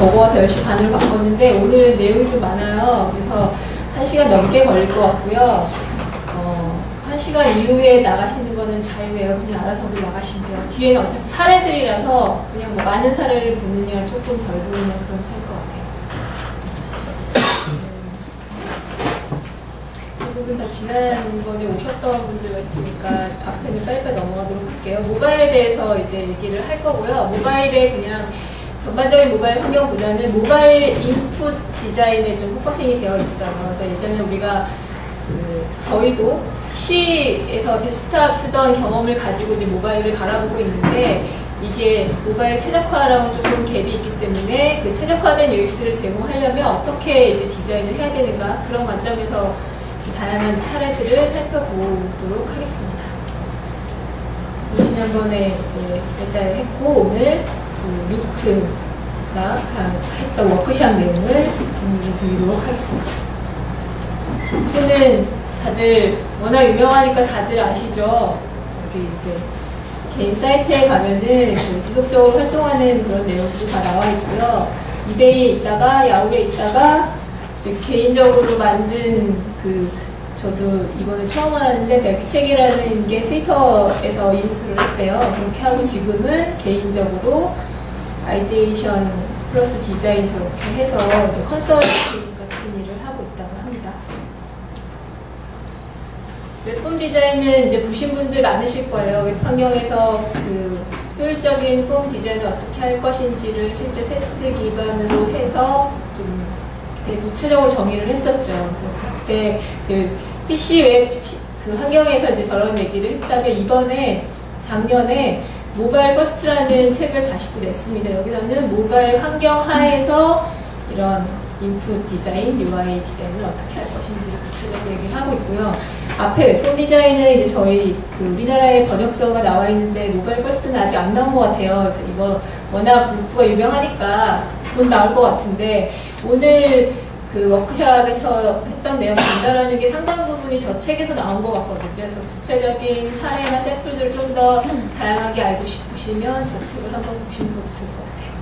적어서 10시 반으로 바꿨는데 오늘 내용이 좀 많아요. 그래서 1시간 넘게 걸릴 것 같고요. 1시간 이후에 나가시는 거는 자유예요. 그냥 알아서들 나가시면 돼요. 뒤에는 어차피 사례들이라서 그냥 뭐 많은 사례를 보느냐 조금 덜 보느냐 그런 차이일 것 같아요. 대부분 다 지난번에 오셨던 분들 같으니까 앞에는 빨리빨리 넘어가도록 할게요. 모바일에 대해서 이제 얘기를 할 거고요. 모바일에 그냥 전반적인 모바일 환경보다는 모바일 인풋 디자인에 좀 포커싱이 되어 있어요. 그래서 예전에 우리가 저희도 PC에서 데스크탑 쓰던 경험을 가지고 이제 모바일을 바라보고 있는데 이게 모바일 최적화랑 조금 갭이 있기 때문에 그 최적화된 UX를 제공하려면 어떻게 이제 디자인을 해야 되는가 그런 관점에서 다양한 사례들을 살펴보도록 하겠습니다. 지난번에 이제 배달을 했고 오늘 루크가 했던 워크숍 내용을 드리도록 하겠습니다. 루크는 다들 워낙 유명하니까 다들 아시죠? 여기 이제 개인 사이트에 가면은 지속적으로 활동하는 그런 내용들이 다 나와 있고요. 이베이에 있다가 야후에 있다가 개인적으로 만든 저도 이번에 처음 알았는데 맥책이라는 게 트위터에서 인수를 했대요. 그렇게 하고 지금은 개인적으로 아이디에이션 플러스 디자인 저렇게 해서 컨설팅 같은 일을 하고 있다고 합니다. 웹폼 디자인은 이제 보신 분들 많으실 거예요. 웹 환경에서 효율적인 폼 디자인을 어떻게 할 것인지를 실제 테스트 기반으로 해서 좀 되게 구체적으로 정의를 했었죠. 그래서 그때 이제 PC 웹 환경에서 이제 저런 얘기를 했다면 작년에 모바일 퍼스트라는 책을 다시 또 냈습니다. 여기서는 모바일 환경 하에서 이런 인풋 디자인, UI 디자인을 어떻게 할 것인지를 구체적으로 얘기를 하고 있고요. 앞에 웹폼 디자인은 이제 저희 우리나라의 번역서가 나와 있는데 모바일 퍼스트는 아직 안 나온 것 같아요. 그래서 이거 워낙 루프가 유명하니까 곧 나올 것 같은데 오늘 워크숍에서 했던 내용 전달하는 게 상당 부분이 저 책에서 나온 것 같거든요. 그래서 구체적인 사례나 샘플들을 좀 더 다양하게 알고 싶으시면 저 책을 한번 보시는 것도 좋을 것 같아요.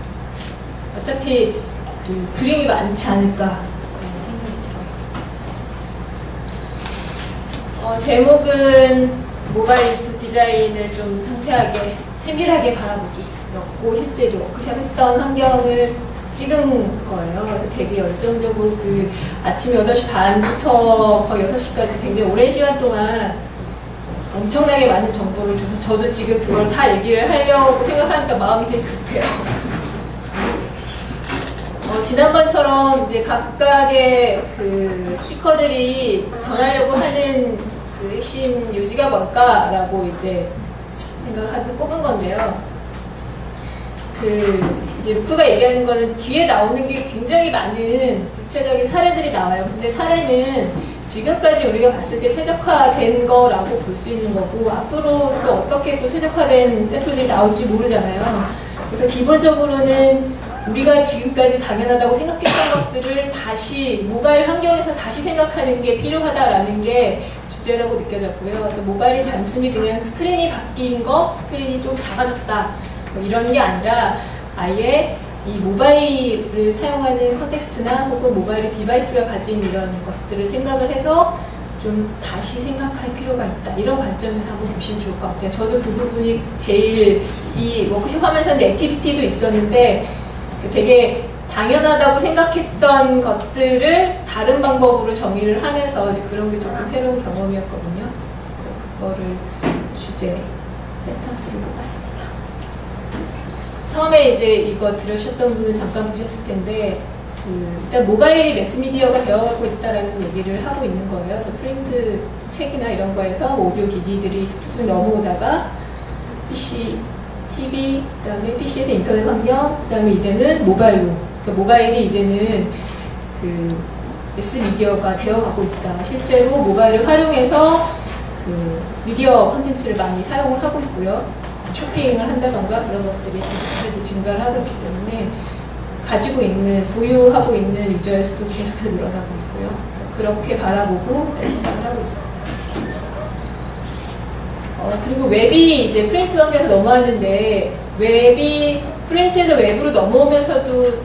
어차피 그림이 많지 않을까 라는 생각이 들어요. 제목은 모바일 인풋 디자인을 좀 상세하게 세밀하게 바라보기였고 실제 워크숍 했던 환경을 찍은 거예요. 되게 열정적으로 아침 8시 반부터 거의 6시까지 굉장히 오랜 시간 동안 엄청나게 많은 정보를 줘서 저도 지금 그걸 다 얘기를 하려고 생각하니까 마음이 되게 급해요. 지난번처럼 이제 각각의 스피커들이 전하려고 하는 핵심 요지가 뭘까라고 이제 생각을 하면서 꼽은 건데요. 이제 루크가 얘기하는 거는 뒤에 나오는 게 굉장히 많은 구체적인 사례들이 나와요. 근데 사례는 지금까지 우리가 봤을 때 최적화된 거라고 볼 수 있는 거고 앞으로 또 어떻게 또 최적화된 샘플들이 나올지 모르잖아요. 그래서 기본적으로는 우리가 지금까지 당연하다고 생각했던 것들을 다시 모바일 환경에서 다시 생각하는 게 필요하다라는 게 주제라고 느껴졌고요. 그래서 모바일이 단순히 그냥 스크린이 바뀐 거, 스크린이 좀 작아졌다 뭐 이런 게 아니라 아예 이 모바일을 사용하는 컨텍스트나 혹은 모바일 디바이스가 가진 이런 것들을 생각을 해서 좀 다시 생각할 필요가 있다. 이런 관점에서 한번 보시면 좋을 것 같아요. 저도 그 부분이 제일 이 워크숍 하면서는 액티비티도 있었는데 되게 당연하다고 생각했던 것들을 다른 방법으로 정의를 하면서 이제 그런 게 조금 새로운 경험이었거든요. 그거를 주제 센턴스로 뽑았습니다. 처음에 이제 이거 들으셨던 분은 잠깐 보셨을 텐데 일단 모바일이 매스미디어가 되어가고 있다라는 얘기를 하고 있는 거예요. 프린트 책이나 이런 거에서 오디오 기기들이 쭉 넘어오다가 PC, TV, 그 다음에 PC에서 인터넷 환경, 그 다음에 이제는 모바일로. 그러니까 모바일이 이제는 매스미디어가 되어가고 있다. 실제로 모바일을 활용해서 미디어 콘텐츠를 많이 사용을 하고 있고요. 쇼핑을 한다던가 그런 것들이 계속해서 증가를 하고 있기 때문에 보유하고 있는 유저의 수도 계속해서 늘어나고 있고요. 그렇게 바라보고 시작을 하고 있습니다. 그리고 웹이 이제 프린트 환경에서 넘어왔는데 웹이 프린트에서 웹으로 넘어오면서도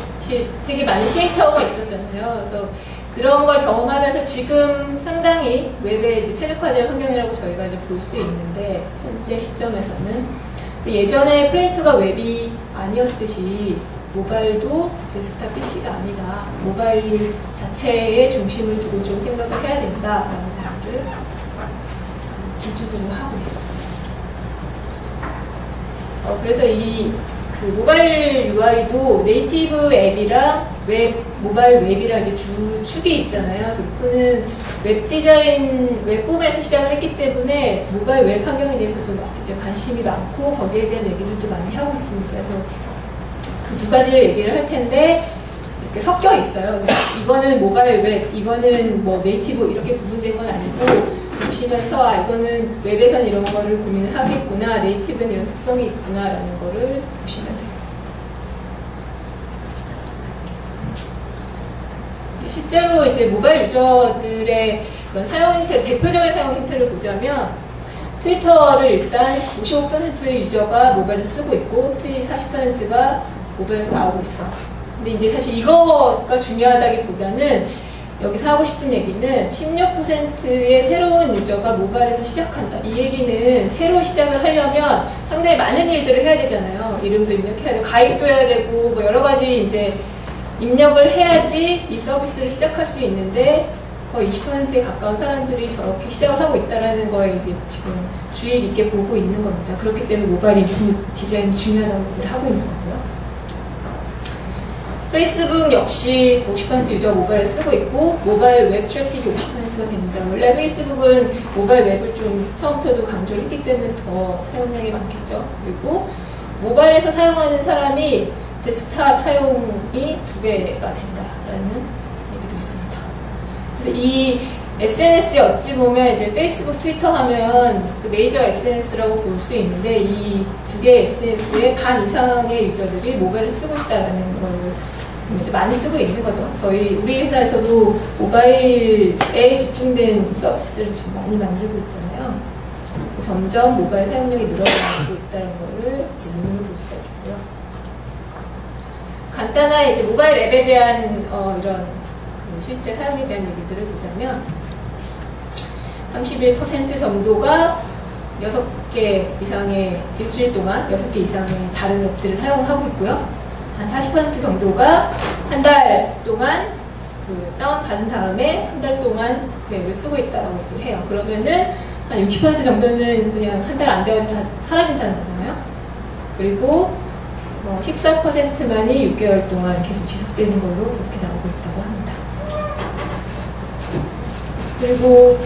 되게 많은 시행착오가 있었잖아요. 그래서 그런 걸 경험하면서 지금 상당히 웹에 이제 최적화된 환경이라고 저희가 이제 볼 수 있는데, 현재 시점에서는. 예전에 프린트가 웹이 아니었듯이 모바일도 데스크탑 PC가 아니다. 모바일 자체의 중심을 두고 좀 생각을 해야 된다라는 거를 기준으로 하고 있습니다. 그래서 그 모바일 UI도 네이티브 앱이랑 모바일 웹이랑 이제 두 축이 있잖아요. 그래서 그거는 웹 디자인, 웹폼에서 시작을 했기 때문에 모바일 웹 환경에 대해서도 이제 관심이 많고 거기에 대한 얘기들도 많이 하고 있습니다. 그래서 그 두 가지를 얘기를 할 텐데 이렇게 섞여 있어요. 이거는 모바일 웹, 이거는 뭐 네이티브 이렇게 구분된 건 아니고 보시면서 이거는 웹에서는 이런 거를 고민을 하겠구나, 네이티브는 이런 특성이 있구나라는 거를 보시면 되겠습니다. 실제로 이제 모바일 유저들의 그런 사용 형태, 대표적인 사용 형태를 보자면 트위터를 일단 55%의 유저가 모바일에서 쓰고 있고 트윗 40%가 모바일에서 나오고 있어. 근데 이제 사실 이거가 중요하다기보다는 여기서 하고 싶은 얘기는 16%의 새로운 유저가 모바일에서 시작한다. 이 얘기는 새로 시작을 하려면 상당히 많은 일들을 해야 되잖아요. 이름도 입력해야 되고, 가입도 해야 되고, 뭐 여러 가지 이제 입력을 해야지 이 서비스를 시작할 수 있는데, 거의 20%에 가까운 사람들이 저렇게 시작을 하고 있다는 거에 지금 주의 깊게 보고 있는 겁니다. 그렇기 때문에 모바일 인풋 디자인이 중요하다고 얘기를 하고 있는 거고요. 페이스북 역시 50% 유저가 모바일을 쓰고 있고 모바일 웹 트래픽이 50%가 됩니다. 원래 페이스북은 모바일 웹을 좀 처음부터도 강조를 했기 때문에 더 사용량이 많겠죠. 그리고 모바일에서 사용하는 사람이 데스크탑 사용이 2배가 된다라는 얘기도 있습니다. 그래서 이 SNS에 어찌 보면 이제 페이스북, 트위터 하면 그 메이저 SNS라고 볼 수 있는데 이 두 개의 SNS의 반 이상의 유저들이 모바일을 쓰고 있다는 걸 이제 많이 쓰고 있는 거죠. 우리 회사에서도 모바일에 집중된 서비스들을 좀 많이 만들고 있잖아요. 점점 모바일 사용량이 늘어나고 있다는 거를 눈으로 볼 수가 있고요. 간단한 이제 모바일 앱에 대한 이런 실제 사용에 대한 얘기들을 보자면 31% 정도가 6개 이상의 일주일 동안 6개 이상의 다른 앱들을 사용을 하고 있고요. 한 40% 정도가 한 달 동안 다운받은 다음에 한 달 동안 그 앱을 쓰고 있다라고 얘기를 해요. 그러면은 한 60% 정도는 그냥 한 달 안 되어도 다 사라진다는 거잖아요. 그리고 14%만이 6개월 동안 계속 지속되는 걸로 그렇게 나오고 있다고 합니다. 그리고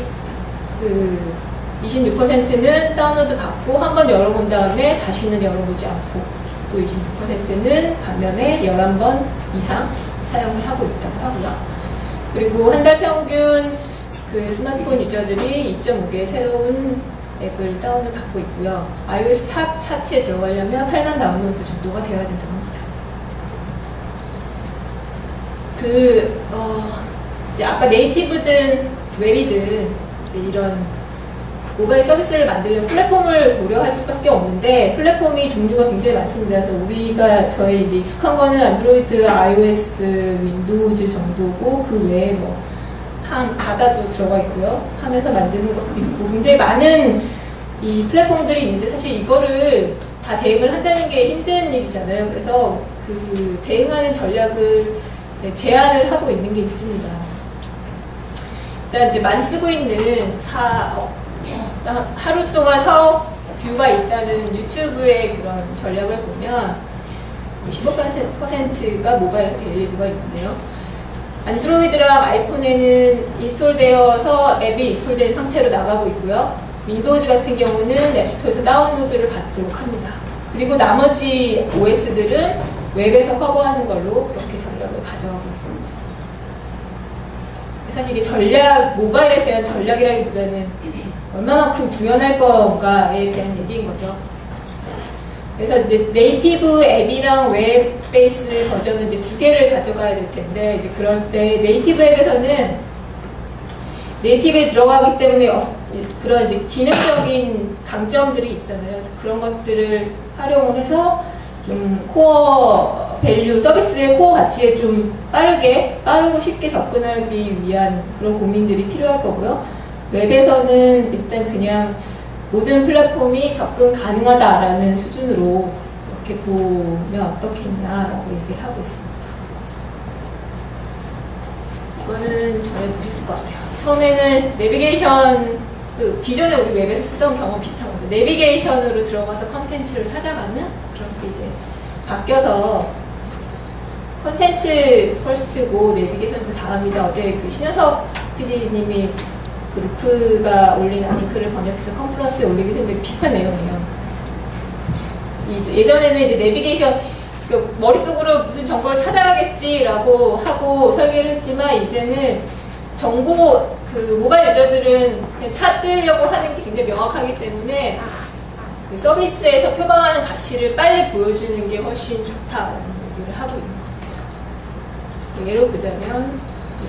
26%는 다운로드 받고 한번 열어본 다음에 다시는 열어보지 않고 또 26%는 반면에 11번 이상 사용을 하고 있다고 하고요. 그리고 한 달 평균 스마트폰 유저들이 2.5개의 새로운 앱을 다운을 받고 있고요. iOS 탑 차트에 들어가려면 8만 다운로드 정도가 되어야 된다고 합니다. 이제 아까 네이티브든 웹이든 이제 이런 모바일 서비스를 만들려면 플랫폼을 고려할 수밖에 없는데 플랫폼이 종류가 굉장히 많습니다. 그래서 저희 이제 익숙한 거는 안드로이드, iOS, 윈도우즈 정도고 그 외에 바다도 들어가 있고요. 하면서 만드는 것도 있고 굉장히 많은 이 플랫폼들이 있는데 사실 이거를 다 대응을 한다는 게 힘든 일이잖아요. 그래서 그 대응하는 전략을 제안을 하고 있는 게 있습니다. 일단 이제 많이 쓰고 있는 하루 동안 사업 뷰가 있다는 유튜브의 그런 전략을 보면 15%가 모바일에서 데일리뷰가 있는데요. 안드로이드랑 아이폰에는 인스톨되어서 앱이 인스톨된 상태로 나가고 있고요. 윈도우즈 같은 경우는 앱스토어에서 다운로드를 받도록 합니다. 그리고 나머지 OS들은 웹에서 커버하는 걸로 그렇게 전략을 가져가고 있습니다. 사실 이게 모바일에 대한 전략이라기보다는 얼마만큼 구현할 건가에 대한 얘기인 거죠. 그래서 이제 네이티브 앱이랑 웹 베이스 버전은 이제 두 개를 가져가야 될 텐데, 이제 그럴 때 네이티브 앱에서는 네이티브에 들어가기 때문에 그런 이제 기능적인 강점들이 있잖아요. 그래서 그런 것들을 활용을 해서 좀 코어 밸류, 서비스의 코어 가치에 좀 빠르고 쉽게 접근하기 위한 그런 고민들이 필요할 거고요. 웹에서는 일단 그냥 모든 플랫폼이 접근 가능하다라는 수준으로 이렇게 보면 어떻겠냐라고 얘기를 하고 있습니다. 이거는 잘 보셨을 것 같아요. 처음에는 내비게이션, 기존에 우리 웹에서 쓰던 경험 비슷한 거죠. 내비게이션으로 들어가서 컨텐츠를 찾아가는 그런 게 이제 바뀌어서 컨텐츠 퍼스트고 내비게이션 그 다음이다. 어제 그 신현석 PD님이 그 루크가 올린 아티클을 번역해서 컨퍼런스에 올리게 됐는데 비슷한 내용이에요. 예전에는 이제 내비게이션, 머릿속으로 무슨 정보를 찾아가겠지라고 하고 설계를 했지만 이제는 정보, 모바일 유저들은 그냥 찾으려고 하는 게 굉장히 명확하기 때문에 그 서비스에서 표방하는 가치를 빨리 보여주는 게 훨씬 좋다라는 얘기를 하고 있는 겁니다. 예로 보자면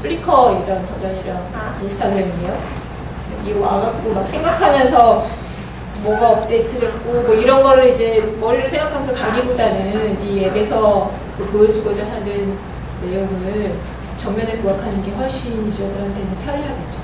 플리커 예전 버전이랑 인스타그램이에요. 이거 와갖고 막 생각하면서 뭐가 업데이트됐고 뭐 이런 거를 이제 머리를 생각하면서 가기보다는 이 앱에서 보여주고자 하는 내용을 정면에 부각하는 게 훨씬 유저들한테는 편리하겠죠.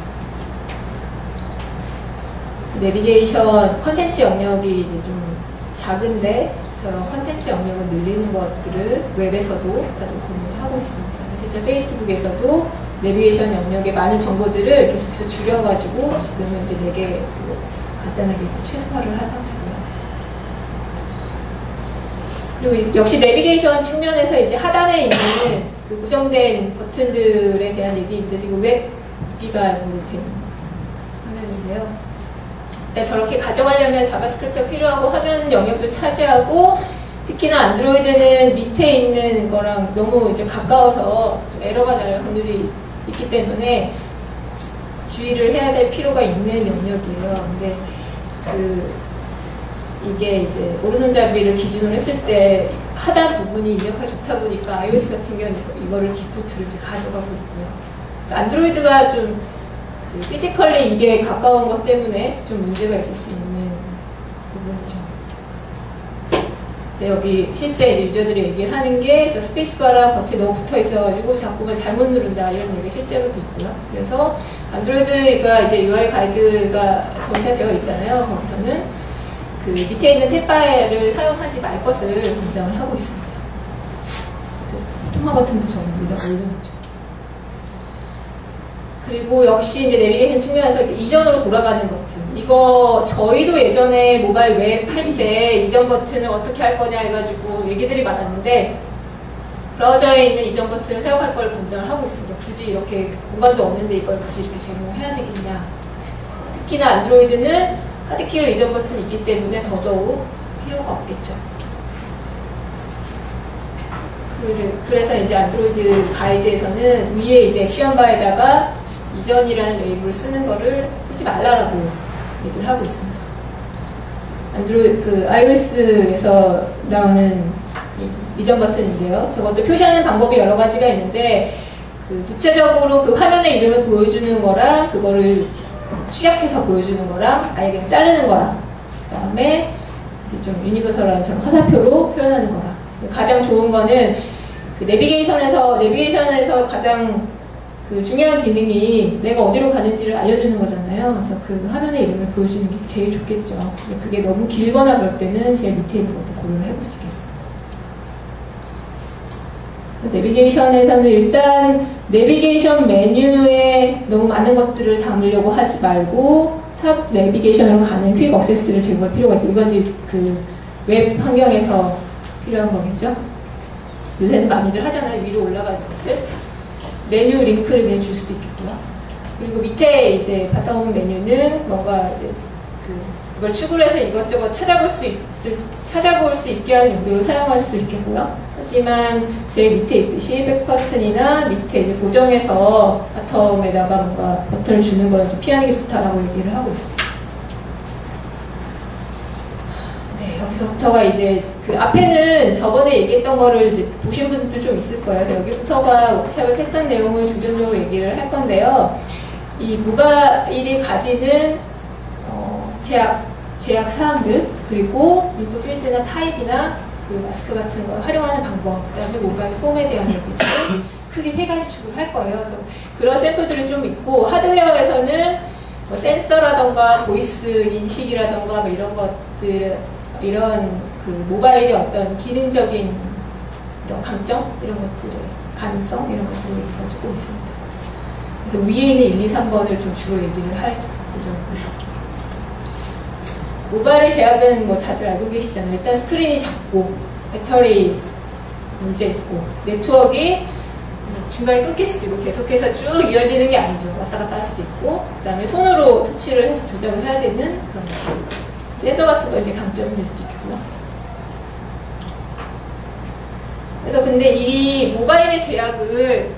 내비게이션 컨텐츠 영역이 이제 좀 작은데 저런 컨텐츠 영역을 늘리는 것들을 웹에서도 고민을 하고 있습니다. 실제 페이스북에서도 내비게이션 영역의 많은 정보들을 계속해서 줄여가지고 지금은 이제 4개 간단하게 최소화를 한 상태고요. 그리고 역시 내비게이션 측면에서 이제 하단에 있는 그 고정된 버튼들에 대한 얘기인데 지금 웹 기반으로 된 화면인데요. 일단 저렇게 가져가려면 자바스크립트가 필요하고 화면 영역도 차지하고 특히나 안드로이드는 밑에 있는 거랑 너무 이제 가까워서 좀 에러가 날 확률이 있기 때문에 주의를 해야 될 필요가 있는 영역이에요. 근데 이게 이제 오른손잡이를 기준으로 했을 때 하단 부분이 입력하기 좋다 보니까 iOS 같은 경우는 이거를 디폴트로 이제 가져가고 있고요. 안드로이드가 좀 피지컬리 이게 가까운 것 때문에 좀 문제가 있을 수 있는 부분이죠. 네, 여기 실제 유저들이 얘기를 하는 게 저 스페이스바랑 버튼이 너무 붙어 있어가지고 자꾸만 잘못 누른다 이런 얘기가 실제로도 있고요. 그래서 안드로이드가 이제 UI 가이드가 정리되어 있잖아요. 거기서는 그 밑에 있는 탭바를 사용하지 말 것을 권장을 하고 있습니다. 통화 버튼도 저는 여기다 올려놓죠. 그리고 역시 이제 내비게이션 측면에서 이전으로 돌아가는 버튼. 이거 저희도 예전에 모바일 웹 할 때 이전 버튼을 어떻게 할 거냐 해가지고 얘기들이 많았는데 브라우저에 있는 이전 버튼을 사용할 걸 권장을 하고 있습니다. 굳이 이렇게 공간도 없는데 이걸 굳이 이렇게 제공해야 되겠냐. 특히나 안드로이드는 하드키로 이전 버튼이 있기 때문에 더더욱 필요가 없겠죠. 그래서 이제 안드로이드 가이드에서는 위에 이제 액션바에다가 이전이라는 레이블을 쓰는 거를 쓰지 말라라고 얘기를 하고 있습니다. iOS에서 나오는 이전 버튼인데요. 저것도 표시하는 방법이 여러 가지가 있는데, 구체적으로 그 화면의 이름을 보여주는 거랑, 그거를 축약해서 보여주는 거랑, 아예 그냥 자르는 거랑, 그 다음에 이제 좀 유니버설한 화살표로 표현하는 거랑. 가장 좋은 거는 내비게이션에서 가장 중요한 기능이 내가 어디로 가는지를 알려주는 거잖아요. 그래서 그 화면의 이름을 보여주는 게 제일 좋겠죠. 그게 너무 길거나 그럴 때는 제일 밑에 있는 것도 고려를 해볼 수 있겠습니다. 내비게이션에서는 일단 내비게이션 메뉴에 너무 많은 것들을 담으려고 하지 말고 탑 내비게이션으로 가는 퀵 액세스를 제공할 필요가 있고, 이건 이제 웹 환경에서 필요한 거겠죠. 요새는 많이들 하잖아요. 위로 올라가는 것들. 메뉴 링크를 그냥 줄 수도 있겠고요. 그리고 밑에 이제 바텀 메뉴는 뭔가 이제 그걸 추구를 해서 이것저것 찾아볼 수 있게 하는 용도로 사용할 수 있겠고요. 하지만 제일 밑에 있듯이 백 버튼이나 밑에 이제 고정해서 바텀에다가 뭔가 버튼을 주는 건 좀 피하는 게 좋다라고 얘기를 하고 있습니다. 네, 여기서부터가 이제 앞에는 저번에 얘기했던 거를 이제 보신 분들도 좀 있을 거예요. 여기부터가 워크숍에서 했던 내용을 중점적으로 얘기를 할 건데요. 이 모바일이 가지는 제약 사항들, 그리고 인풋 필드나 타입이나 그 마스크 같은 걸 활용하는 방법, 그 다음에 모바일 폼에 대한 얘기들 크게 세 가지 축을 할 거예요. 그래서 그런 샘플들이 좀 있고, 하드웨어에서는 뭐 센서라던가 보이스 인식이라던가 뭐 이런 것들, 이런 그 모바일의 어떤 기능적인 이런 강점, 이런 것들의 가능성, 이런 것들이 조금 있습니다. 그래서 위에 있는 1, 2, 3번을 좀 주로 얘기를 할 예정이고요. 모바일의 제약은 뭐 다들 알고 계시잖아요. 일단 스크린이 작고, 배터리 문제 있고, 네트워크가 중간에 끊길 수도 있고, 계속해서 쭉 이어지는 게 아니죠. 왔다 갔다 할 수도 있고, 그 다음에 손으로 터치를 해서 조작을 해야 되는 그런 거. 센서 같은 거 이제 강점이 될 수도 있겠고요. 그래서 근데 이 모바일의 제약을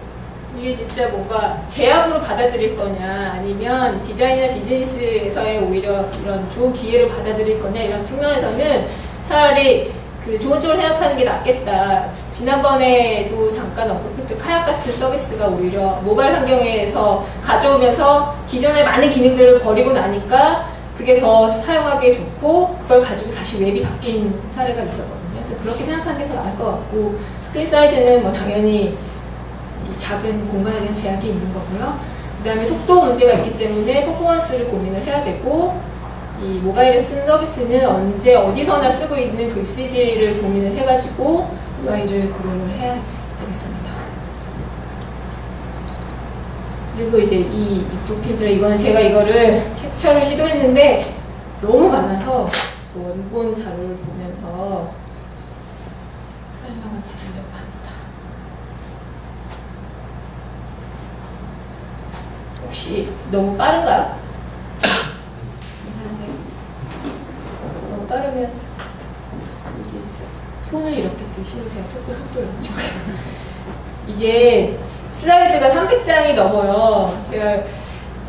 이게 진짜 뭔가 제약으로 받아들일 거냐, 아니면 디자인이나 비즈니스에서의 오히려 이런 좋은 기회로 받아들일 거냐, 이런 측면에서는 차라리 그 좋은 쪽으로 생각하는 게 낫겠다. 지난번에도 잠깐 언급했던 카약 같은 서비스가 오히려 모바일 환경에서 가져오면서 기존의 많은 기능들을 버리고 나니까 그게 더 사용하기 좋고, 그걸 가지고 다시 웹이 바뀐 사례가 있었거든요. 그래서 그렇게 생각하는 게 더 나을 것 같고, 스크린 사이즈는 뭐 당연히 이 작은 공간에 대한 제약이 있는 거고요. 그 다음에 속도 문제가 있기 때문에 퍼포먼스를 고민을 해야 되고, 이 모바일에서 쓰는 서비스는 언제 어디서나 쓰고 있는 그 유시지를 고민을 해가지고 UI를 고려를 해야 되겠습니다. 그리고 이제 이 입구 필터, 이거는 제가 이거를 캡처를 시도했는데 너무 많아서 원본 자료를 보면서 설명을 드리려고 합니다. 혹시 너무 빠른가요? 괜찮으세요? 너무 빠르면 얘기해주세요. 손을 이렇게 드시면 제가 조금 속도를 낮춰요. 이게 슬라이드가 300장이 넘어요. 제가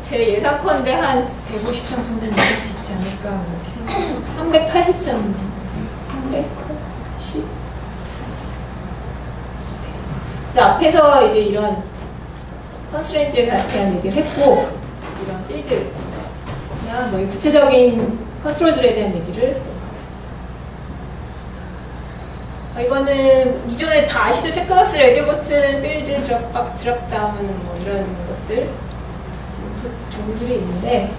제 예상컨대 한 150장 정도는 넘을 수 있지 않을까 이렇게 생각해요. 380장, 380. 앞에서 이제 이런 컨스트레인트에 대한 얘기를 했고, 이런 필드, 그냥 뭐 구체적인 컨트롤들에 대한 얘기를 하도록 하겠습니다. 이거는 이전에 다 아시죠? 체크박스, 레디오 버튼, 필드, 드랍다운 뭐 이런 것들 종류들이 있는데,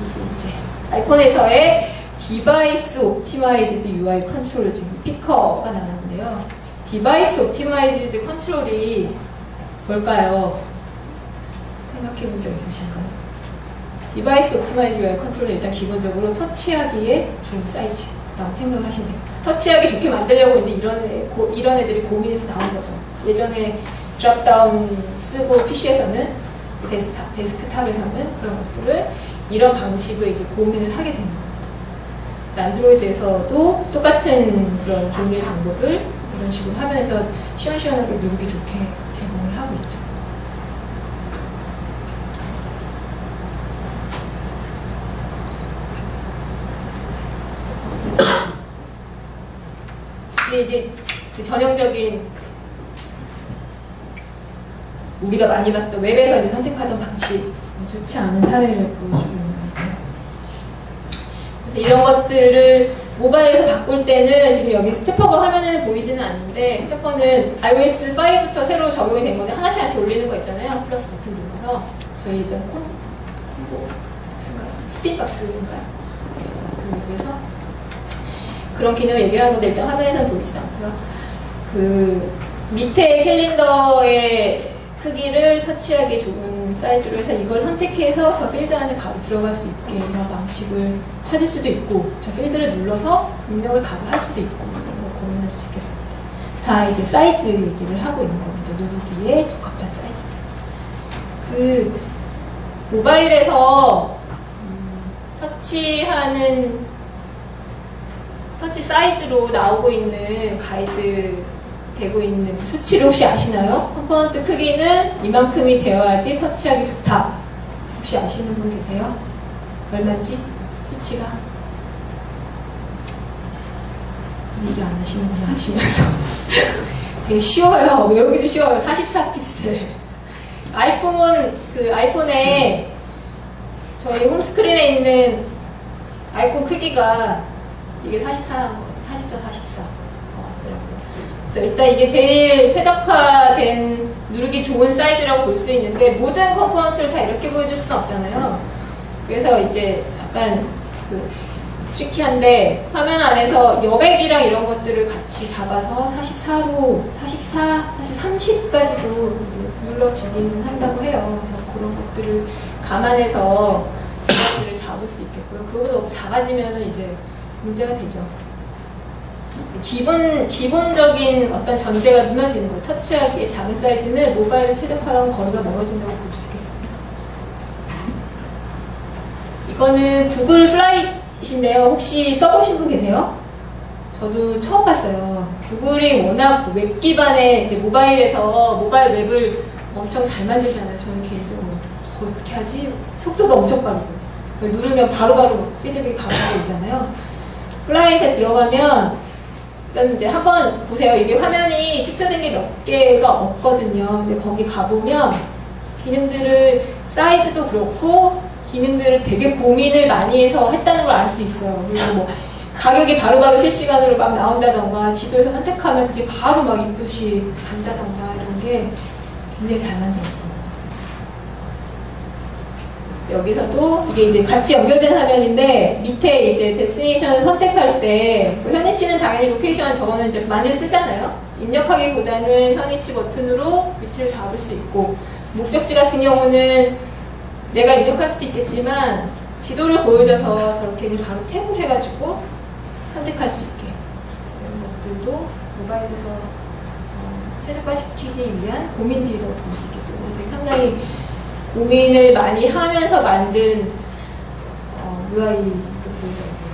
이게 이제 아이폰에서의 디바이스 옵티마이즈드 UI 컨트롤 지금 피커가 나왔는데요. 디바이스 옵티마이즈드 컨트롤이 뭘까요? 생각해 본 적 있으신가요? 디바이스 옵티마이즈드 UI 컨트롤은 일단 기본적으로 터치하기에 좋은 사이즈라고 생각을 하시면 됩니다. 터치하기 좋게 만들려고 이제 이런 애들이 고민해서 나온 거죠. 예전에 드랍다운 쓰고 PC에서는 데스크탑에서는 그런 것들을 이런 방식으로 이제 고민을 하게 된 겁니다. 안드로이드에서도 똑같은 그런 종류의 정보를 이런 식으로 화면에서 시원시원하게 누르기 좋게 제공을 하고 있죠. 근데 이제 그 전형적인 우리가 많이 봤던 웹에서 이제 선택하던 방식, 좋지 않은 사례를 보여주고 있는 거예요. 그래서 이런 것들을 모바일에서 바꿀 때는 지금 여기 스태퍼가 화면에는 보이지는 않는데, 스태퍼는 iOS 5부터 새로 적용이 된 건데 하나씩 하나씩 올리는 거 있잖아요. 플러스 버튼 눌러서 저희 이제 스피드박스인가요? 그래서 그런 기능을 얘기하는 건데 일단 화면에서는 보이지도 않고요. 그 밑에 캘린더의 크기를 터치하기 좋은 사이즈로 해서 이걸 선택해서 저 필드 안에 바로 들어갈 수 있게 이런 방식을 찾을 수도 있고, 저 필드를 눌러서 입력을 바로 할 수도 있고, 이런 거 고민할 수 있겠습니다. 다 이제 사이즈 얘기를 하고 있는 겁니다. 누르기에 적합한 사이즈들. 그 모바일에서 터치 사이즈로 나오고 있는 가이드 되고 있는 수치를 혹시 아시나요? 컴포넌트 크기는 이만큼이 되어야지 터치하기 좋다. 혹시 아시는 분 계세요? 얼마지? 수치가? 얘기 안 하시는 분 아시면서 되게 쉬워요. 외우기도 쉬워요. 44픽셀. 아이폰에 저희 홈스크린에 있는 아이콘 크기가 이게 44, 44, 44 같더라고요. 그래서 일단 이게 제일 최적화된 누르기 좋은 사이즈라고 볼 수 있는데 모든 컴포넌트를 다 이렇게 보여줄 수는 없잖아요. 그래서 이제 약간 트리키한데 화면 안에서 여백이랑 이런 것들을 같이 잡아서 44로 44, 사실 30까지도 눌러 주기는 한다고 해요. 그래서 그런 것들을 감안해서 것들을 잡을 수 있겠고요. 그거보다 너무 작아지면 이제 문제가 되죠. 기본적인 어떤 전제가 무너지는 거예요. 터치하기에 작은 사이즈는 모바일 최적화랑 거리가 멀어진다고 볼 수 있겠습니다. 이거는 구글 플라이트인데요. 혹시 써보신 분 계세요? 저도 처음 봤어요. 구글이 워낙 웹 기반의 이제 모바일에서 모바일 웹을 엄청 잘 만들잖아요. 저는 개인적으로 어떻게 하지? 속도도 엄청 빠르고 누르면 바로바로 피드백이 바로 오잖아요. 플라이트에 들어가면 일단 이제 한번 보세요. 이게 화면이 캡처된 게 몇 개가 없거든요. 근데 거기 가보면 기능들을 사이즈도 그렇고 기능들을 되게 고민을 많이 해서 했다는 걸 알 수 있어요. 그리고 뭐 가격이 바로바로 실시간으로 막 나온다던가 지도에서 선택하면 그게 바로 막 인풋이 간다던가 이런 게 굉장히 잘 만들었어요. 여기서도 이게 이제 같이 연결된 화면인데 밑에 이제 데스티네이션을 선택할 때 현위치는 당연히 로케이션 저거는 이제 많이 쓰잖아요. 입력하기보다는 현위치 버튼으로 위치를 잡을 수 있고 목적지 같은 경우는 내가 입력할 수도 있겠지만 지도를 보여줘서 저렇게 바로 탭을 해가지고 선택할 수 있게 이런 것들도 모바일에서 최적화시키기 위한 고민들이라고 볼 수 있겠죠. 되게 상당히 고민을 많이 하면서 만든 UI로 보이더라고요.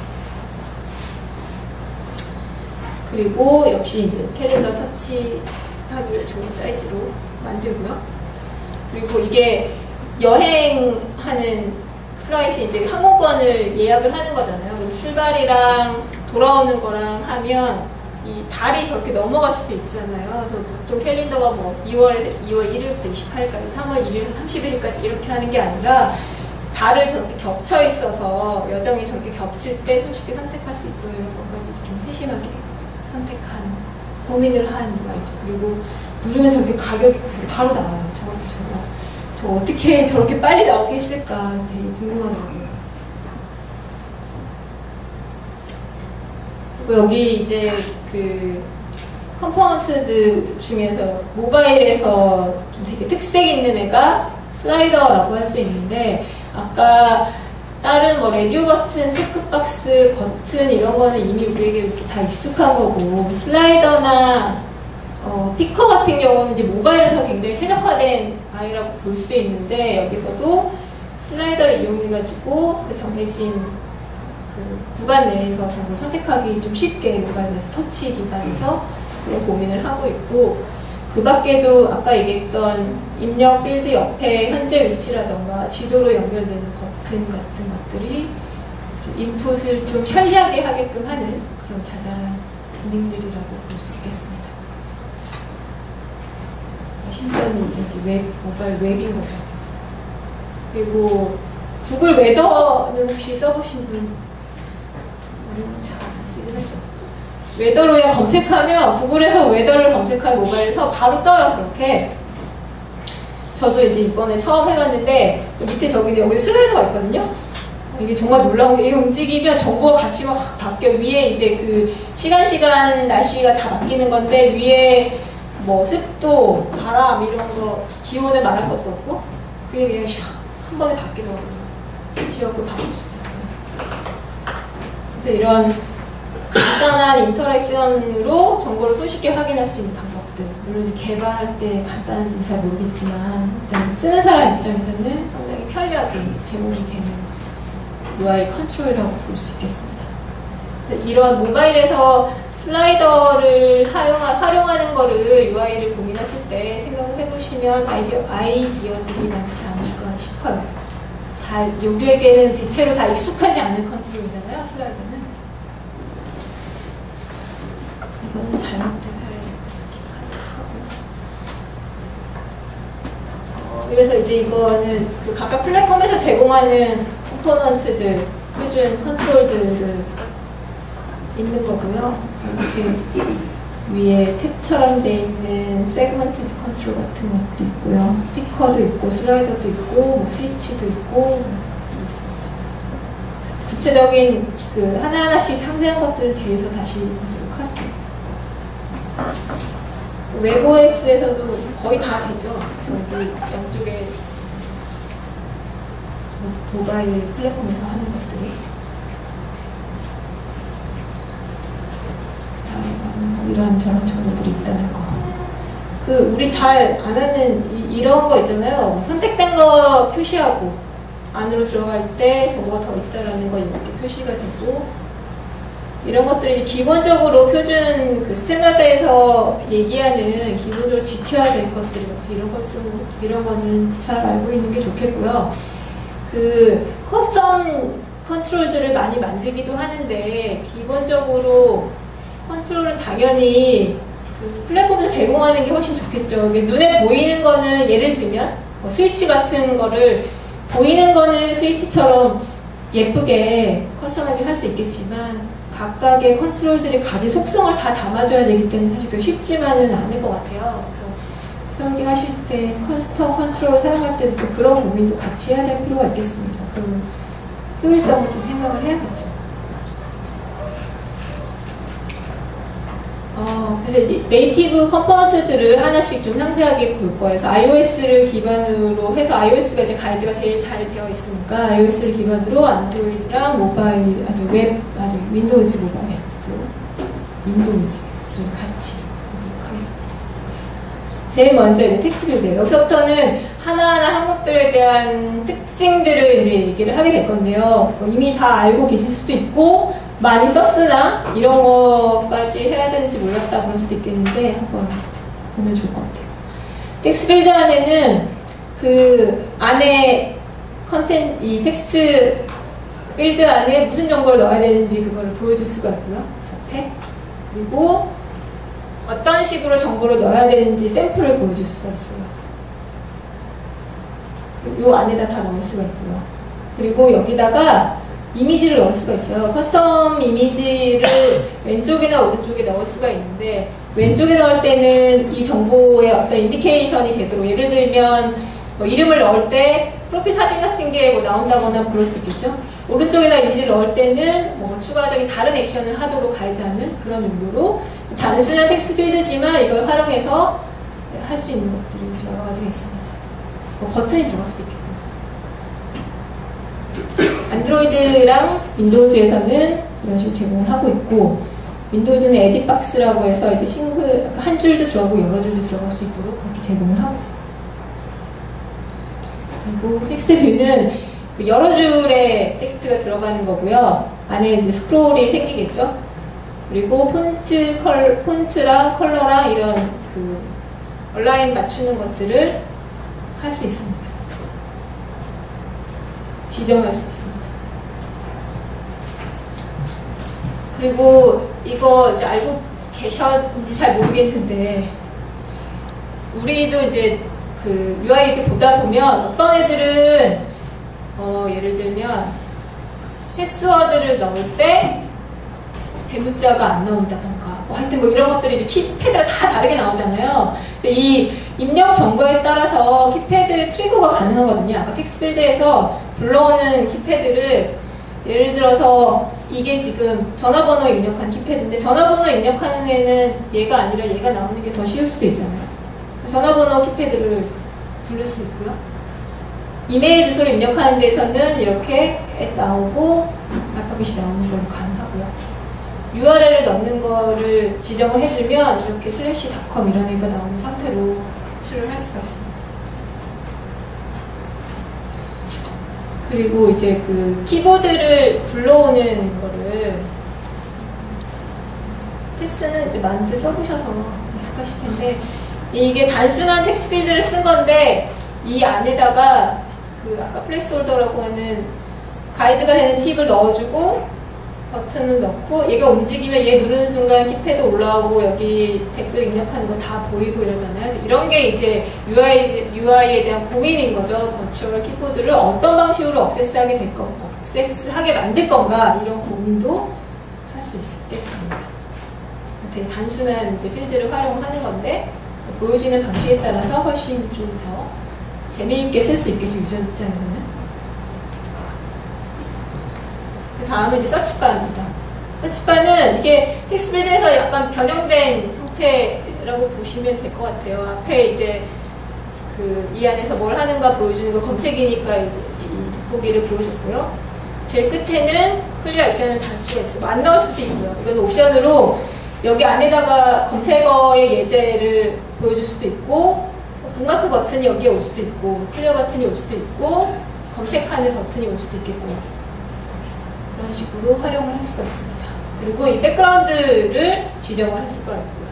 그리고 역시 이제 캘린더 터치하기 좋은 사이즈로 만들고요. 그리고 이게 여행하는 플라이트이 이제 항공권을 예약을 하는 거잖아요. 그럼 출발이랑 돌아오는 거랑 하면 이 달이 저렇게 넘어갈 수도 있잖아요. 그래서 보통 캘린더가 뭐 2월 1일부터 28일까지, 3월 1일에서 31일까지 이렇게 하는 게 아니라 달을 저렇게 겹쳐 있어서 여정이 저렇게 겹칠 때 손쉽게 선택할 수 있고 이런 것까지도 좀 세심하게 선택한 고민을 한 말이죠. 그리고 누르면 저렇게 가격이 바로 나와요. 저 어떻게 저렇게 빨리 나오게 했을까 되게 궁금하더라고요. 그리고 여기 이제 그 컴포넌트들 중에서 모바일에서 좀 되게 특색 있는 애가 슬라이더라고 할 수 있는데 아까 다른 뭐 라디오 버튼, 체크박스, 버튼 이런 거는 이미 우리에게 이렇게 다 익숙한 거고 슬라이더나 피커 같은 경우는 이제 모바일에서 굉장히 최적화된 아이라고 볼 수 있는데 여기서도 슬라이더를 이용해가지고 그 정해진 그 구간 내에서 정보를 선택하기 좀 쉽게 모바일에서 터치 기반에서 그런 고민을 하고 있고 그 밖에도 아까 얘기했던 입력 필드 옆에 현재 위치라던가 지도로 연결되는 버튼 같은 것들이 인풋을 좀 편리하게 하게끔 하는 그런 자잘한 기능들이라고 볼 수 있겠습니다. 심지어는 이게 이제 모바일 웹인 거죠. 그리고 구글 웨더는 혹시 써보신 분? 우리는 잘 쓰긴 하죠. 웨더로 그냥 검색하면 구글에서 웨더를 검색한 모바일에서 바로 떠요. 저렇게. 저도 이제 이번에 처음 해봤는데 밑에 여기 슬라이더가 있거든요. 이게 정말 놀라운 게 이게 움직이면 정보가 같이 막 바뀌어. 위에 이제 그 시간 날씨가 다 바뀌는 건데 위에 뭐 습도, 바람 이런 거 기온을 말할 것도 없고 그게 그냥 한 번에 바뀌더라고요. 지역을 바꿀 수도 있고. 그래서 이런 간단한 인터랙션으로 정보를 손쉽게 확인할 수 있는 방법들. 물론 이제 개발할 때 간단한지는 잘 모르겠지만 일단 쓰는 사람 입장에서는 상당히 편리하게 제공이 되는 UI 컨트롤이라고 볼 수 있겠습니다. 이런 모바일에서 슬라이더를 활용하는 거를 UI를 고민하실 때 생각을 해보시면 아이디어들이 많지 않을까 싶어요. 우리에게는 대체로 다 익숙하지 않은 컨트롤이잖아요, 슬라이더는. 이거는 잘못된 하고요. 그래서 이제 이거는 그 각각 플랫폼에서 제공하는 컴포넌트들, 표준 컨트롤들을 있는 거고요. 이렇게 위에 탭처럼 돼 있는 세그먼티드 컨트롤 같은 것도 있고요. 피커도 있고 슬라이더도 있고 뭐 스위치도 있고 있습니다. 구체적인 그 하나하나씩 상세한 것들을 뒤에서 다시 보도록 할게요. 웹OS에서도 거의 다 되죠. 저기 양쪽에 모바일 플랫폼에서 하는 것들이. 이런저런 정보들이 있다는 거. 우리 잘 안 하는 이런 거 있잖아요. 선택된 거 표시하고 안으로 들어갈 때 정보가 더 있다라는 거 이렇게 표시가 되고, 이런 것들이 기본적으로 표준 그 스탠다드에서 얘기하는 기본적으로 지켜야 될 것들이라서 이런 거는 잘 알고 있는 게 좋겠고요. 커스텀 컨트롤들을 많이 만들기도 하는데, 기본적으로 컨트롤은 당연히 플랫폼에서 제공하는 게 훨씬 좋겠죠. 눈에 보이는 거는 예를 들면 스위치 같은 거를 보이는 거는 스위치처럼 예쁘게 커스터마이징 할 수 있겠지만 각각의 컨트롤들이 가진 속성을 다 담아줘야 되기 때문에 사실 쉽지만은 않을 것 같아요. 그래서 설계하실 때 커스텀 컨트롤을 사용할 때는 좀 그런 고민도 같이 해야 될 필요가 있겠습니다. 효율성을 좀 생각을 해야겠죠. 그래서 이제 네이티브 컴포넌트들을 하나씩 좀 상세하게 볼 거예요. 그래서 iOS를 기반으로 해서 iOS가 이제 가이드가 제일 잘 되어 있으니까 iOS를 기반으로 안드로이드랑 모바일, 윈도우즈 모바일, 윈도우즈를 같이 보도록 하겠습니다. 제일 먼저 이제 텍스트 빌드예요. 여기서부터는 하나하나 항목들에 대한 특징들을 이제 얘기를 하게 될 건데요. 이미 다 알고 계실 수도 있고 많이 썼으나 이런 거까지 해야 되는지 몰랐다 그럴 수도 있겠는데 한번 보면 좋을 것 같아요. 텍스트 빌드 안에는 안에 이 텍스트 빌드 안에 무슨 정보를 넣어야 되는지 그거를 보여줄 수가 있고요. 앞에. 그리고 어떤 식으로 정보를 넣어야 되는지 샘플을 보여줄 수가 있어요. 요 안에다 다 넣을 수가 있고요. 그리고 여기다가 이미지를 넣을 수가 있어요. 커스텀 이미지를 왼쪽이나 오른쪽에 넣을 수가 있는데, 왼쪽에 넣을 때는 이 정보의 어떤 인디케이션이 되도록, 예를 들면 이름을 넣을 때 프로필 사진 같은 게 나온다거나 그럴 수 있겠죠. 오른쪽에다 이미지를 넣을 때는 추가적인 다른 액션을 하도록 가이드하는 그런 용도로 단순한 텍스트 필드지만 이걸 활용해서 할 수 있는 것들이 여러 가지가 있습니다. 버튼이 들어갈 수도 있겠고. 안드로이드랑 윈도우즈에서는 이런 식으로 제공을 하고 있고, 윈도우즈는 에딧박스라고 해서 이제 한 줄도 들어가고 여러 줄도 들어갈 수 있도록 그렇게 제공을 하고 있습니다. 그리고 텍스트 뷰는 여러 줄의 텍스트가 들어가는 거고요. 안에 이제 스크롤이 생기겠죠. 그리고 폰트랑 컬러랑 이런 얼라인 맞추는 것들을 할 수 있습니다. 지정할 수 있습니다. 그리고 이거 이제 알고 계셨는지 잘 모르겠는데, 우리도 이제 UI 이렇게 보다 보면 어떤 애들은 예를 들면 패스워드를 넣을 때 대문자가 안 나온다던가 하여튼 이런 것들이 이제 키패드가 다 다르게 나오잖아요. 근데 이 입력 정보에 따라서 키패드 트리거가 가능하거든요. 아까 텍스트 필드에서 불러오는 키패드를 예를 들어서 이게 지금 전화번호 입력한 키패드인데, 전화번호 입력하는 애는 얘가 아니라 얘가 나오는 게 더 쉬울 수도 있잖아요. 전화번호 키패드를 부를 수 있고요. 이메일 주소를 입력하는 데서는 이렇게 나오고 알파벳이 나오는 걸로 가능하고요. URL을 넣는 거를 지정을 해주면 이렇게 /.com 이런 애가 나오는 상태로 호출을 할 수가 있습니다. 그리고 이제 키보드를 불러오는 거를 패스는 이제 많이들 써보셔서 익숙하실 텐데, 이게 단순한 텍스트 필드를 쓴 건데 이 안에다가 아까 플레이스홀더라고 하는 가이드가 되는 팁을 넣어주고 버튼을 넣고 얘가 움직이면 얘 누르는 순간 키패드 올라오고 여기 댓글 입력하는 거 다 보이고 이러잖아요. 그래서 이런 게 이제 UI에 대한 고민인 거죠. 버추얼 키보드를 어떤 방식으로 억세스하게 만들 건가, 이런 고민도 할 수 있겠습니다. 되게 단순한 이제 필드를 활용하는 건데 보여지는 방식에 따라서 훨씬 좀 더 재미있게 쓸 수 있겠죠, 유저 입장에서는. 그 다음에 이제 서치바입니다. 서치바는 이게 텍스트 필드에서 약간 변형된 형태라고 보시면 될 것 같아요. 앞에 이제 이 안에서 뭘 하는가 보여주는 거 검색이니까 이제 이 돋보기를 보여줬고요. 제일 끝에는 클리어 액션을 달 수가 있어요. 안 나올 수도 있고요. 이건 옵션으로 여기 안에다가 검색어의 예제를 보여줄 수도 있고, 북마크 버튼이 여기에 올 수도 있고, 클리어 버튼이 올 수도 있고, 검색하는 버튼이 올 수도 있겠고, 이런 식으로 활용을 할 수가 있습니다. 그리고 이 백그라운드를 지정을 할 수가 있고요.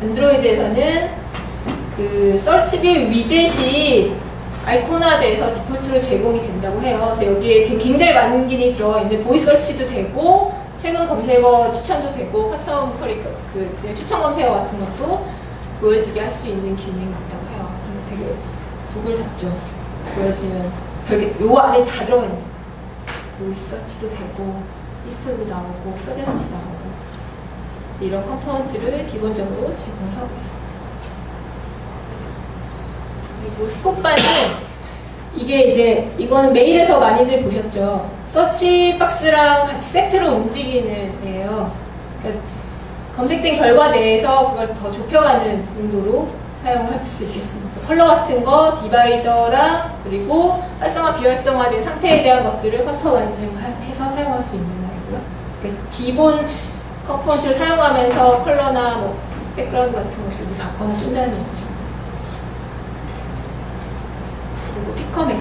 안드로이드에서는 그 서치뷰 위젯이 아이콘화돼서 디폴트로 제공이 된다고 해요. 그래서 여기에 굉장히 많은 기능이 들어가 있는데 보이스 서치도 되고 최근 검색어 추천도 되고 커스텀 쿼리 그냥 추천 검색어 같은 것도 보여지게 할 수 있는 기능이 있다고 해요. 되게 구글답죠. 보여지면 별게 요 안에 다 들어가 있는 보이스 서치도 되고 히스토리도 나오고 서제스트 나오고 이런 컴포넌트를 기본적으로 제공을 하고 있습니다. 그리고 스콧바는 이게 이제 이거는 메일에서 많이들 보셨죠. 서치 박스랑 같이 세트로 움직이는 애예요. 그러니까 검색된 결과 내에서 그걸 더 좁혀가는 용도로 사용을 할 수 있겠습니다. 컬러 같은 거, 디바이더랑 그리고 활성화, 비활성화된 상태에 대한 것들을 커스터마이징 해서 사용할 수 있는 아이고요. 그러니까 기본 컴포넌트를 사용하면서 컬러나 뭐 백그라운드 같은 것들도 바꿔서 쓴다는 거죠. 그리고 피커 메뉴.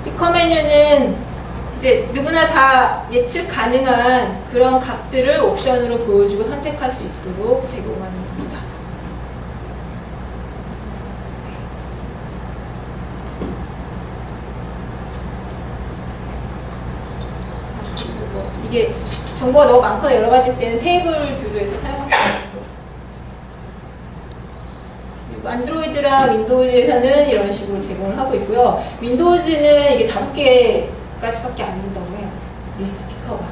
피커 메뉴는 이제 누구나 다 예측 가능한 그런 값들을 옵션으로 보여주고 선택할 수 있도록 제공하는 겁니다. 이게 정보가 너무 많거나 여러 가지 때는 테이블 뷰로 해서 사용할 수 있고, 그리고 안드로이드랑 윈도우즈에서는 이런 식으로 제공을 하고 있고요. 윈도우즈는 이게 5개까지밖에 안 된다고 해요. 리스트 피커가.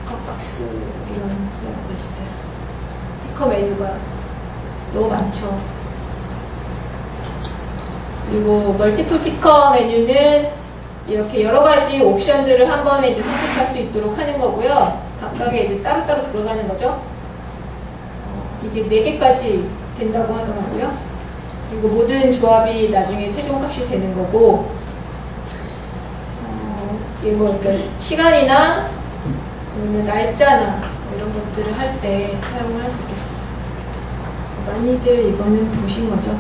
피커박스 이런 여러 가지들. 피커 메뉴가 너무 많죠. 그리고 멀티플 피커 메뉴는 이렇게 여러 가지 옵션들을 한 번에 이제 선택할 수 있도록 하는 거고요. 각각의 이제 따로따로 들어가는 거죠. 이게 4개까지 된다고 하더라고요. 그리고 모든 조합이 나중에 최종 값이 되는 거고, 이게 뭐, 그러니까 시간이나, 아니면 날짜나, 뭐 이런 것들을 할 때 사용을 할 수 있겠습니다. 많이들 이거는 보신 거죠.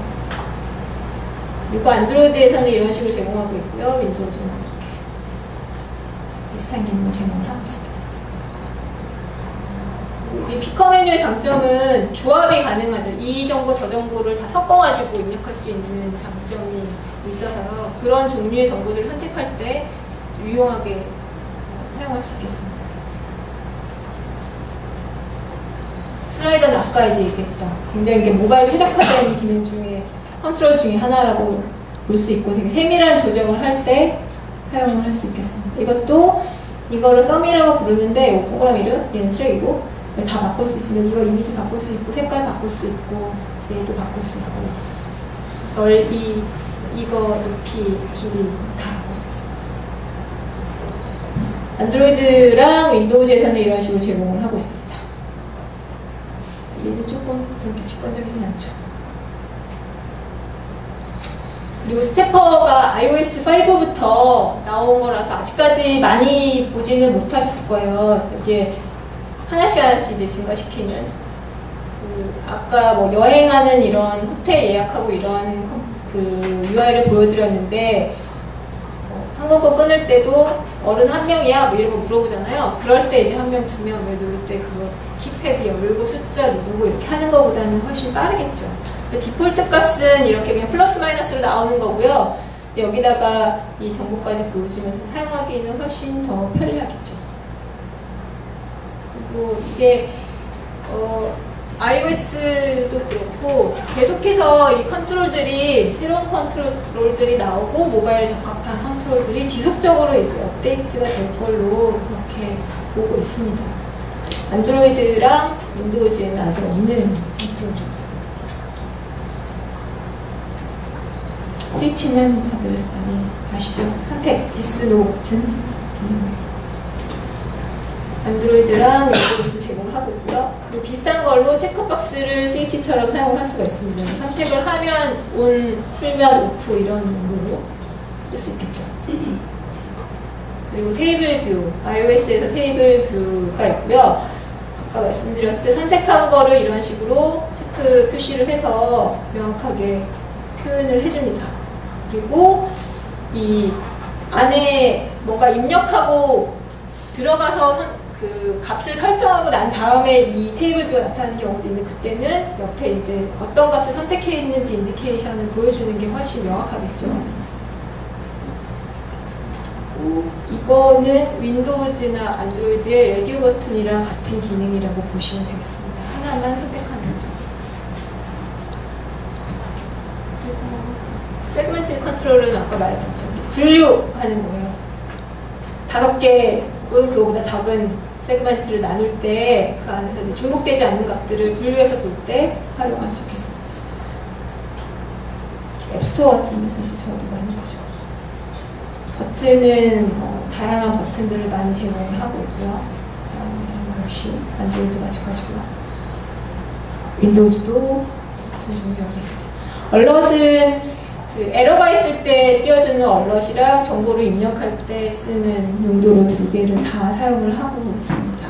그리고 안드로이드에서는 이런 식으로 제공하고 있고요. 윈도우즈는 이렇게 비슷한 기능을 제공을 하고 있습니다. 이 피커 메뉴의 장점은 조합이 가능하죠. 이 정보, 저 정보를 다 섞어가지고 입력할 수 있는 장점이 있어서 그런 종류의 정보들을 선택할 때 유용하게 사용할 수 있겠습니다. 슬라이더는 아까 이제 얘기했던 굉장히 이게 모바일 최적화된 기능 중에 컨트롤 중에 하나라고 볼 수 있고 되게 세밀한 조정을 할 때 사용을 할 수 있겠습니다. 이것도 이거를 덤이라고 부르는데 이 프로그램 이름, 얘는 트랙이고 다 바꿀 수 있습니다. 이거 이미지 바꿀 수 있고 색깔 바꿀 수 있고 얘도 바꿀 수 있고 넓이, 이거 높이, 길이 다 바꿀 수 있습니다. 안드로이드랑 윈도우즈에서는 이런 식으로 제공을 하고 있습니다. 얘는 조금 그렇게 직관적이진 않죠. 그리고 스태퍼가 iOS 5부터 나온 거라서 아직까지 많이 보지는 못하셨을 거예요. 이게 하나씩 이제 증가시키는. 아까 뭐 여행하는 이런 호텔 예약하고 이런 UI를 보여드렸는데, 항공권 끊을 때도 어른 한 명이야? 뭐 이런 거 물어보잖아요. 그럴 때 이제 한 명, 두 명 누를 때 그거 키패드 열고 숫자 누르고 이렇게 하는 것보다는 훨씬 빠르겠죠. 디폴트 값은 이렇게 그냥 플러스 마이너스로 나오는 거고요. 여기다가 이 정보까지 보여주면서 사용하기는 훨씬 더 편리하겠죠. 그리고 이게 iOS도 그렇고 계속해서 이 컨트롤들이 새로운 컨트롤들이 나오고 모바일에 적합한 컨트롤들이 지속적으로 이제 업데이트가 될 걸로 그렇게 보고 있습니다. 안드로이드랑 윈도우즈에는 아직 없는 컨트롤입니다. 스위치는 다들 많이 아시죠? 선택, yes, no 버튼. 안드로이드랑 윈도우즈도 제공을 하고 있고요. 그리고 비슷한 걸로 체크박스를 스위치처럼 사용을 할 수가 있습니다. 선택을 하면 온, 풀면 오프 이런 용도로 쓸 수 있겠죠. 그리고 테이블 뷰, iOS에서 테이블 뷰가 있고요. 아까 말씀드렸듯 선택한 거를 이런 식으로 체크 표시를 해서 명확하게 표현을 해줍니다. 그리고 이 안에 뭔가 입력하고 들어가서 그 값을 설정하고 난 다음에 이 테이블 뷰가 나타나는 경우도 있는데 그때는 옆에 이제 어떤 값을 선택해 있는지 인디케이션을 보여주는 게 훨씬 명확하겠죠. 이거는 윈도우즈나 안드로이드의 레디오 버튼이랑 같은 기능이라고 보시면 되겠습니다. 하나만 선택하는 거죠. 세그멘트 컨트롤은 아까 말했죠. 분류하는 거예요. 5개의 그거보다 작은 세그멘트를 나눌 때 그 안에서 중복되지 않는 값들을 분류해서 둘 때 활용할 수 있겠습니다. 앱스토어 같은 데서 이제 저도 많이 보죠. 버튼은 다양한 버튼들을 많이 제공을 하고 있고요. 역시 안드로이드 마찬가지고요. 윈도우즈도 버튼 종류가 있습니다. 얼럿은 그 에러가 있을 때 띄워주는 얼럿이랑 정보를 입력할 때 쓰는 용도로 2개를 다 사용을 하고 있습니다.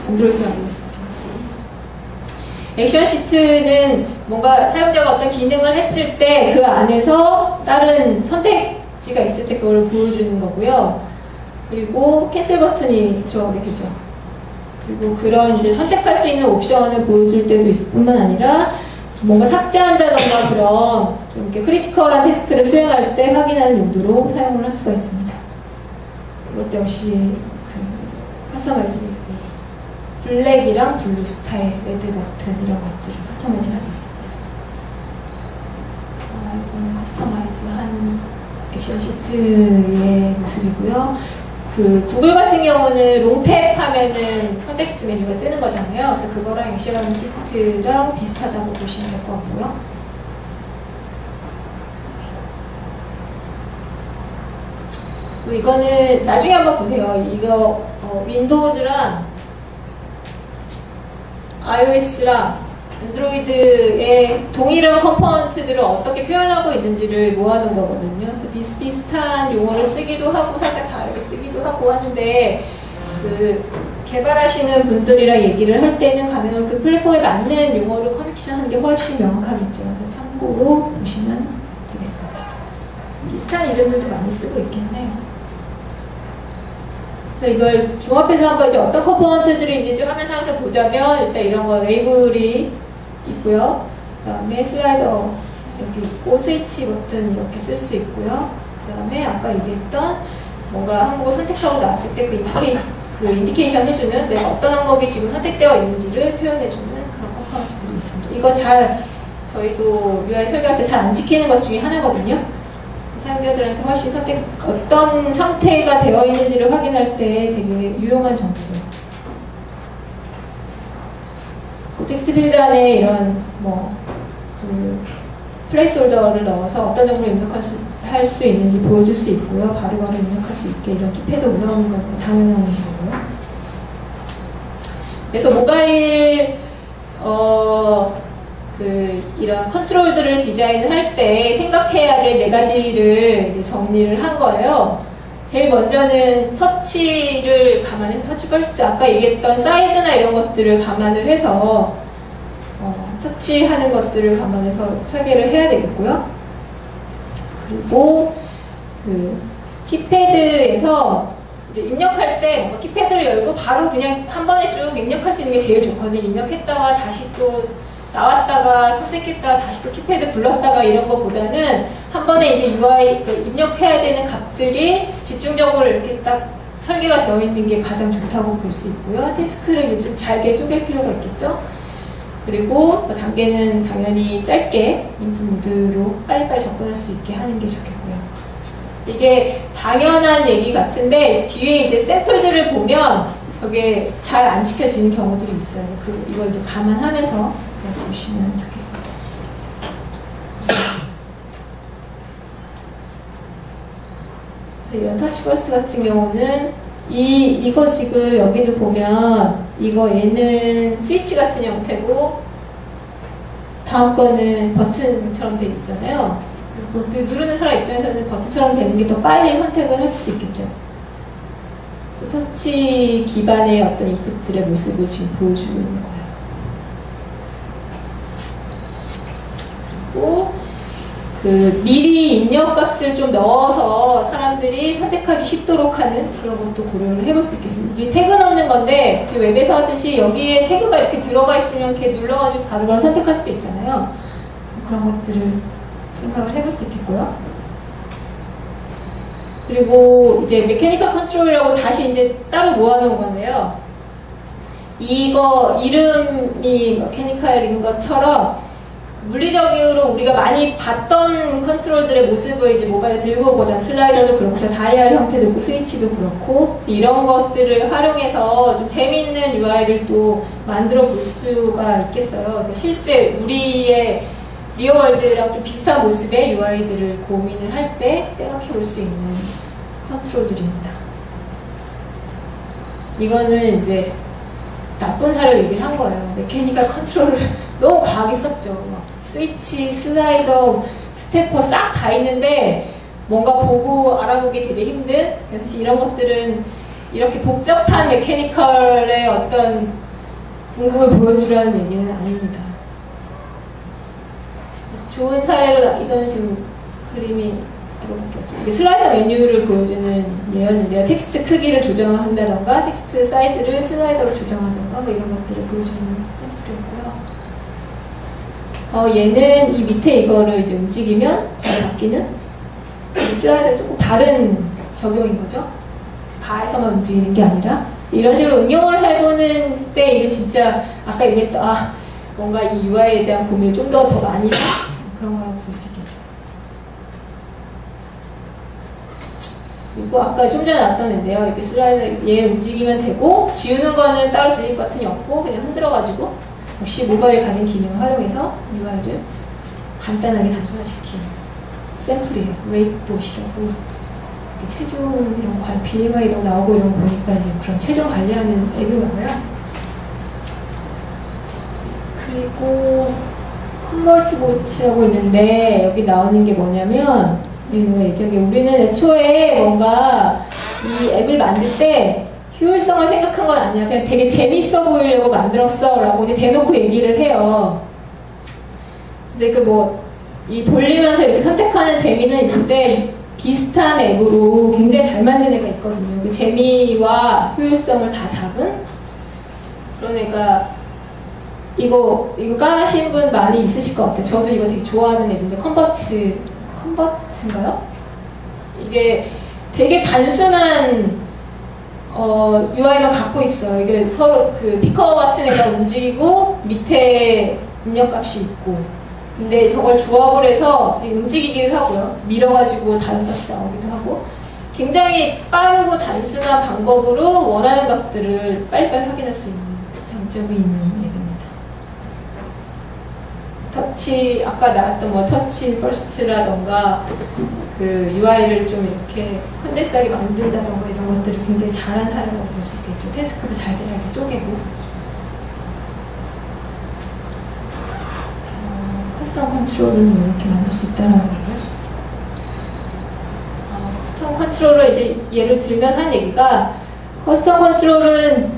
안드로이드 iOS. 액션 시트는 뭔가 사용자가 어떤 기능을 했을 때 그 안에서 다른 선택지가 있을 때 그걸 보여주는 거고요. 그리고 캔슬 버튼이 들어가게 되죠. 그리고 그런 이제 선택할 수 있는 옵션을 보여줄 때도 있을 뿐만 아니라 뭔가 삭제한다던가 그런 좀 이렇게 크리티컬한 태스크를 수행할 때 확인하는 용도로 사용을 할 수가 있습니다. 이것도 역시 그 커스터마이징 블랙이랑 블루 스타일, 레드 버튼 이런 것들을 커스터마이징 할 수 있습니다. 이거는 커스터마이즈한 액션 시트의 모습이고요. 그 구글 같은 경우는 롱탭 하면은 컨텍스트 메뉴가 뜨는 거잖아요. 그래서 그거랑 액션 시트랑 비슷하다고 보시면 될 것 같고요. 이거는 나중에 한번 보세요. 이거 윈도우즈랑 iOS랑 안드로이드의 동일한 컴포넌트들을 어떻게 표현하고 있는지를 모아놓은 거거든요. 그래서 비슷비슷한 용어를 쓰기도 하고 살짝 다르게 쓰기도 하고 하는데 그 개발하시는 분들이랑 얘기를 할 때는 가능하면 그 플랫폼에 맞는 용어를 커넥션하는 게 훨씬 명확하겠죠. 그래서 참고로 보시면 되겠습니다. 비슷한 이름들도 많이 쓰고 있긴 해요. 그래서 이걸 종합해서 한번 이제 어떤 컴포넌트들이 있는지 화면 상에서 보자면 일단 이런 거 레이블이 있고요. 그 다음에 슬라이더 이렇게 있고 스위치 버튼 이렇게 쓸 수 있고요. 그 다음에 아까 얘기했던 뭔가 항목을 선택하고 나왔을 때 그 인디케이션 해주는 내가 어떤 항목이 지금 선택되어 있는지를 표현해주는 그런 컴포넌트들이 있습니다. 이거 잘 저희도 UI 설계할 때 잘 안 지키는 것 중에 하나거든요. 사용자들한테 훨씬 어떤 상태가 되어 있는지를 확인할 때 되게 유용한 정보죠. 텍스트 필드 안에 이런 플레이스홀더를 넣어서 어떤 정보를 입력할 수 있는지 보여줄 수 있고요. 바로바로 입력할 수 있게 이런 키패드 올라오는 건 당연한 거고요. 그래서 모바일 이런 컨트롤들을 디자인을 할 때 생각해야 될 4가지를 이제 정리를 한 거예요. 제일 먼저는 터치를 감안해서 터치 퍼스트 아까 얘기했던 사이즈나 이런 것들을 감안을 해서 터치하는 것들을 감안해서 설계를 해야 되겠고요. 그리고 그 키패드에서 이제 입력할 때 뭔가 키패드를 열고 바로 그냥 한 번에 쭉 입력할 수 있는 게 제일 좋거든요. 입력했다가 다시 또 나왔다가 선택했다가 다시 또 키패드 불렀다가 이런 것보다는 한 번에 이제 UI 입력해야 되는 값들이 집중적으로 이렇게 딱 설계가 되어 있는 게 가장 좋다고 볼 수 있고요. 태스크를 좀 잘게 쪼갤 필요가 있겠죠. 그리고 단계는 당연히 짧게 인풋 모드로 빨리빨리 접근할 수 있게 하는 게 좋겠고요. 이게 당연한 얘기 같은데 뒤에 이제 샘플들을 보면 저게 잘 안 지켜지는 경우들이 있어요. 이걸 이제 감안하면서 보시면 좋겠습니다. 이런 터치 퍼스트 같은 경우는 이거 지금 여기도 보면 이거 얘는 스위치 같은 형태고 다음 거는 버튼처럼 되어 있잖아요. 누르는 사람 입장에서는 버튼처럼 되는 게 더 빨리 선택을 할 수도 있겠죠. 터치 기반의 어떤 인풋들의 모습을 지금 보여주고 있는 거예요. 그리고 미리 입력값을 좀 넣어서 사람들이 선택하기 쉽도록 하는 그런 것도 고려를 해볼 수 있겠습니다. 이게 태그 넣는 건데 웹에서 하듯이 여기에 태그가 이렇게 들어가 있으면 이렇게 눌러가지고 바로 선택할 수도 있잖아요. 그런 것들을 생각을 해볼 수 있겠고요. 그리고 이제 메커니컬 컨트롤이라고 다시 이제 따로 모아놓은 건데요. 이거 이름이 메커니컬인 것처럼 물리적으로 우리가 많이 봤던 컨트롤들의 모습을 이제 모바일에 들고 오고자 슬라이더도 그렇고 다이얼 형태도 있고 스위치도 그렇고 이런 것들을 활용해서 좀 재미있는 UI를 또 만들어 볼 수가 있겠어요. 그러니까 실제 우리의 리얼월드랑 좀 비슷한 모습의 UI들을 고민을 할 때 생각해 볼 수 있는 컨트롤들입니다. 이거는 이제 나쁜 사례를 얘기를 한 거예요. 메커니컬 컨트롤을 너무 과하게 썼죠. 막 스위치, 슬라이더, 스태퍼 싹 다 있는데 뭔가 보고 알아보기 되게 힘든 사실 이런 것들은 이렇게 복잡한 메커니컬의 어떤 궁극을 보여주려는 얘기는 아닙니다. 좋은 사례로 이거는 지금 그림이 이거밖에 없어요. 이게 슬라이더 메뉴를 보여주는 예였는데요. 텍스트 크기를 조정한다던가 텍스트 사이즈를 슬라이더로 조정하던가 뭐 이런 것들을 보여주는 샘플이고요. 얘는 이 밑에 이거를 이제 움직이면 바뀌는 슬라이더는 조금 다른 적용인 거죠. 바에서만 움직이는 게 아니라 이런 식으로 응용을 해보는 때 이게 진짜 아까 얘기했던 뭔가 이 UI에 대한 고민을 좀 더 많이 그런 거라고 볼 수 있겠죠. 그리고 아까 좀 전에 나왔는데요. 이렇게 슬라이더 얘 움직이면 되고 지우는 거는 따로 딜리트 버튼이 없고 그냥 흔들어가지고 역시 모바일 가진 기능을 활용해서 UI를 간단하게 단순화시킨 샘플이에요. 웨이트봇이라고 체중 이런 BMI 이런 거 나오고 이런 거 보니까 이제 그런 체중 관리하는 앱이고요. 그리고 컨버트봇이라고 있는데 여기 나오는 게 뭐냐면 우리는 애초에 뭔가 이 앱을 만들 때 효율성을 생각한 건 아니야. 그냥 되게 재밌어 보이려고 만들었어 라고 이제 대놓고 얘기를 해요. 근데 이 돌리면서 이렇게 선택하는 재미는 있는데 비슷한 앱으로 굉장히 잘 만든 애가 있거든요. 그 재미와 효율성을 다 잡은 그런 애가 이거 까신 분 많이 있으실 것 같아요. 저도 이거 되게 좋아하는 앱인데 컨버트인가요? 이게 되게 단순한 UI만 갖고 있어요. 이게 서로 피커 같은 애가 움직이고 밑에 입력값이 있고 근데 저걸 조합을 해서 움직이기도 하고요. 밀어가지고 다른 값이 나오기도 하고 굉장히 빠르고 단순한 방법으로 원하는 값들을 빨리빨리 확인할 수 있는 장점이 있는 앱입니다. 터치, 아까 나왔던 터치 퍼스트라던가 UI를 좀 이렇게 컨덴스하게 만든다던가 이런 것들을 굉장히 잘한 사례라고 볼 수 있겠죠. 태스크도 잘게 쪼개고 커스텀 컨트롤은 이렇게 만들 수 있다는 거고요. 커스텀 컨트롤을 이제 예를 들면 한 얘기가 커스텀 컨트롤은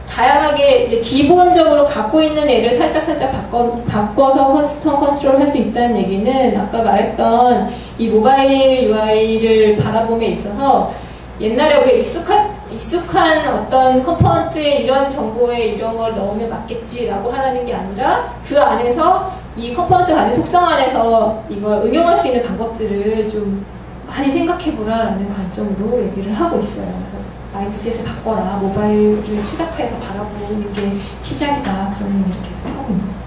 다양하게 이제 기본적으로 갖고 있는 애를 살짝 바꿔서 커스텀 컨트롤 할 수 있다는 얘기는 아까 말했던 이 모바일 UI를 바라봄에 있어서 옛날에 우리가 익숙한 어떤 컴포넌트에 이런 정보에 이런 걸 넣으면 맞겠지라고 하라는 게 아니라 그 안에서 이 컴포넌트 가진 속성 안에서 이걸 응용할 수 있는 방법들을 좀 많이 생각해보라라는 관점으로 얘기를 하고 있어요. 그래서 마인드셋을 바꿔라, 모바일을 최적화해서 바라보는 게 시작이다, 그런 얘기를 계속 하고 있는 겁니다.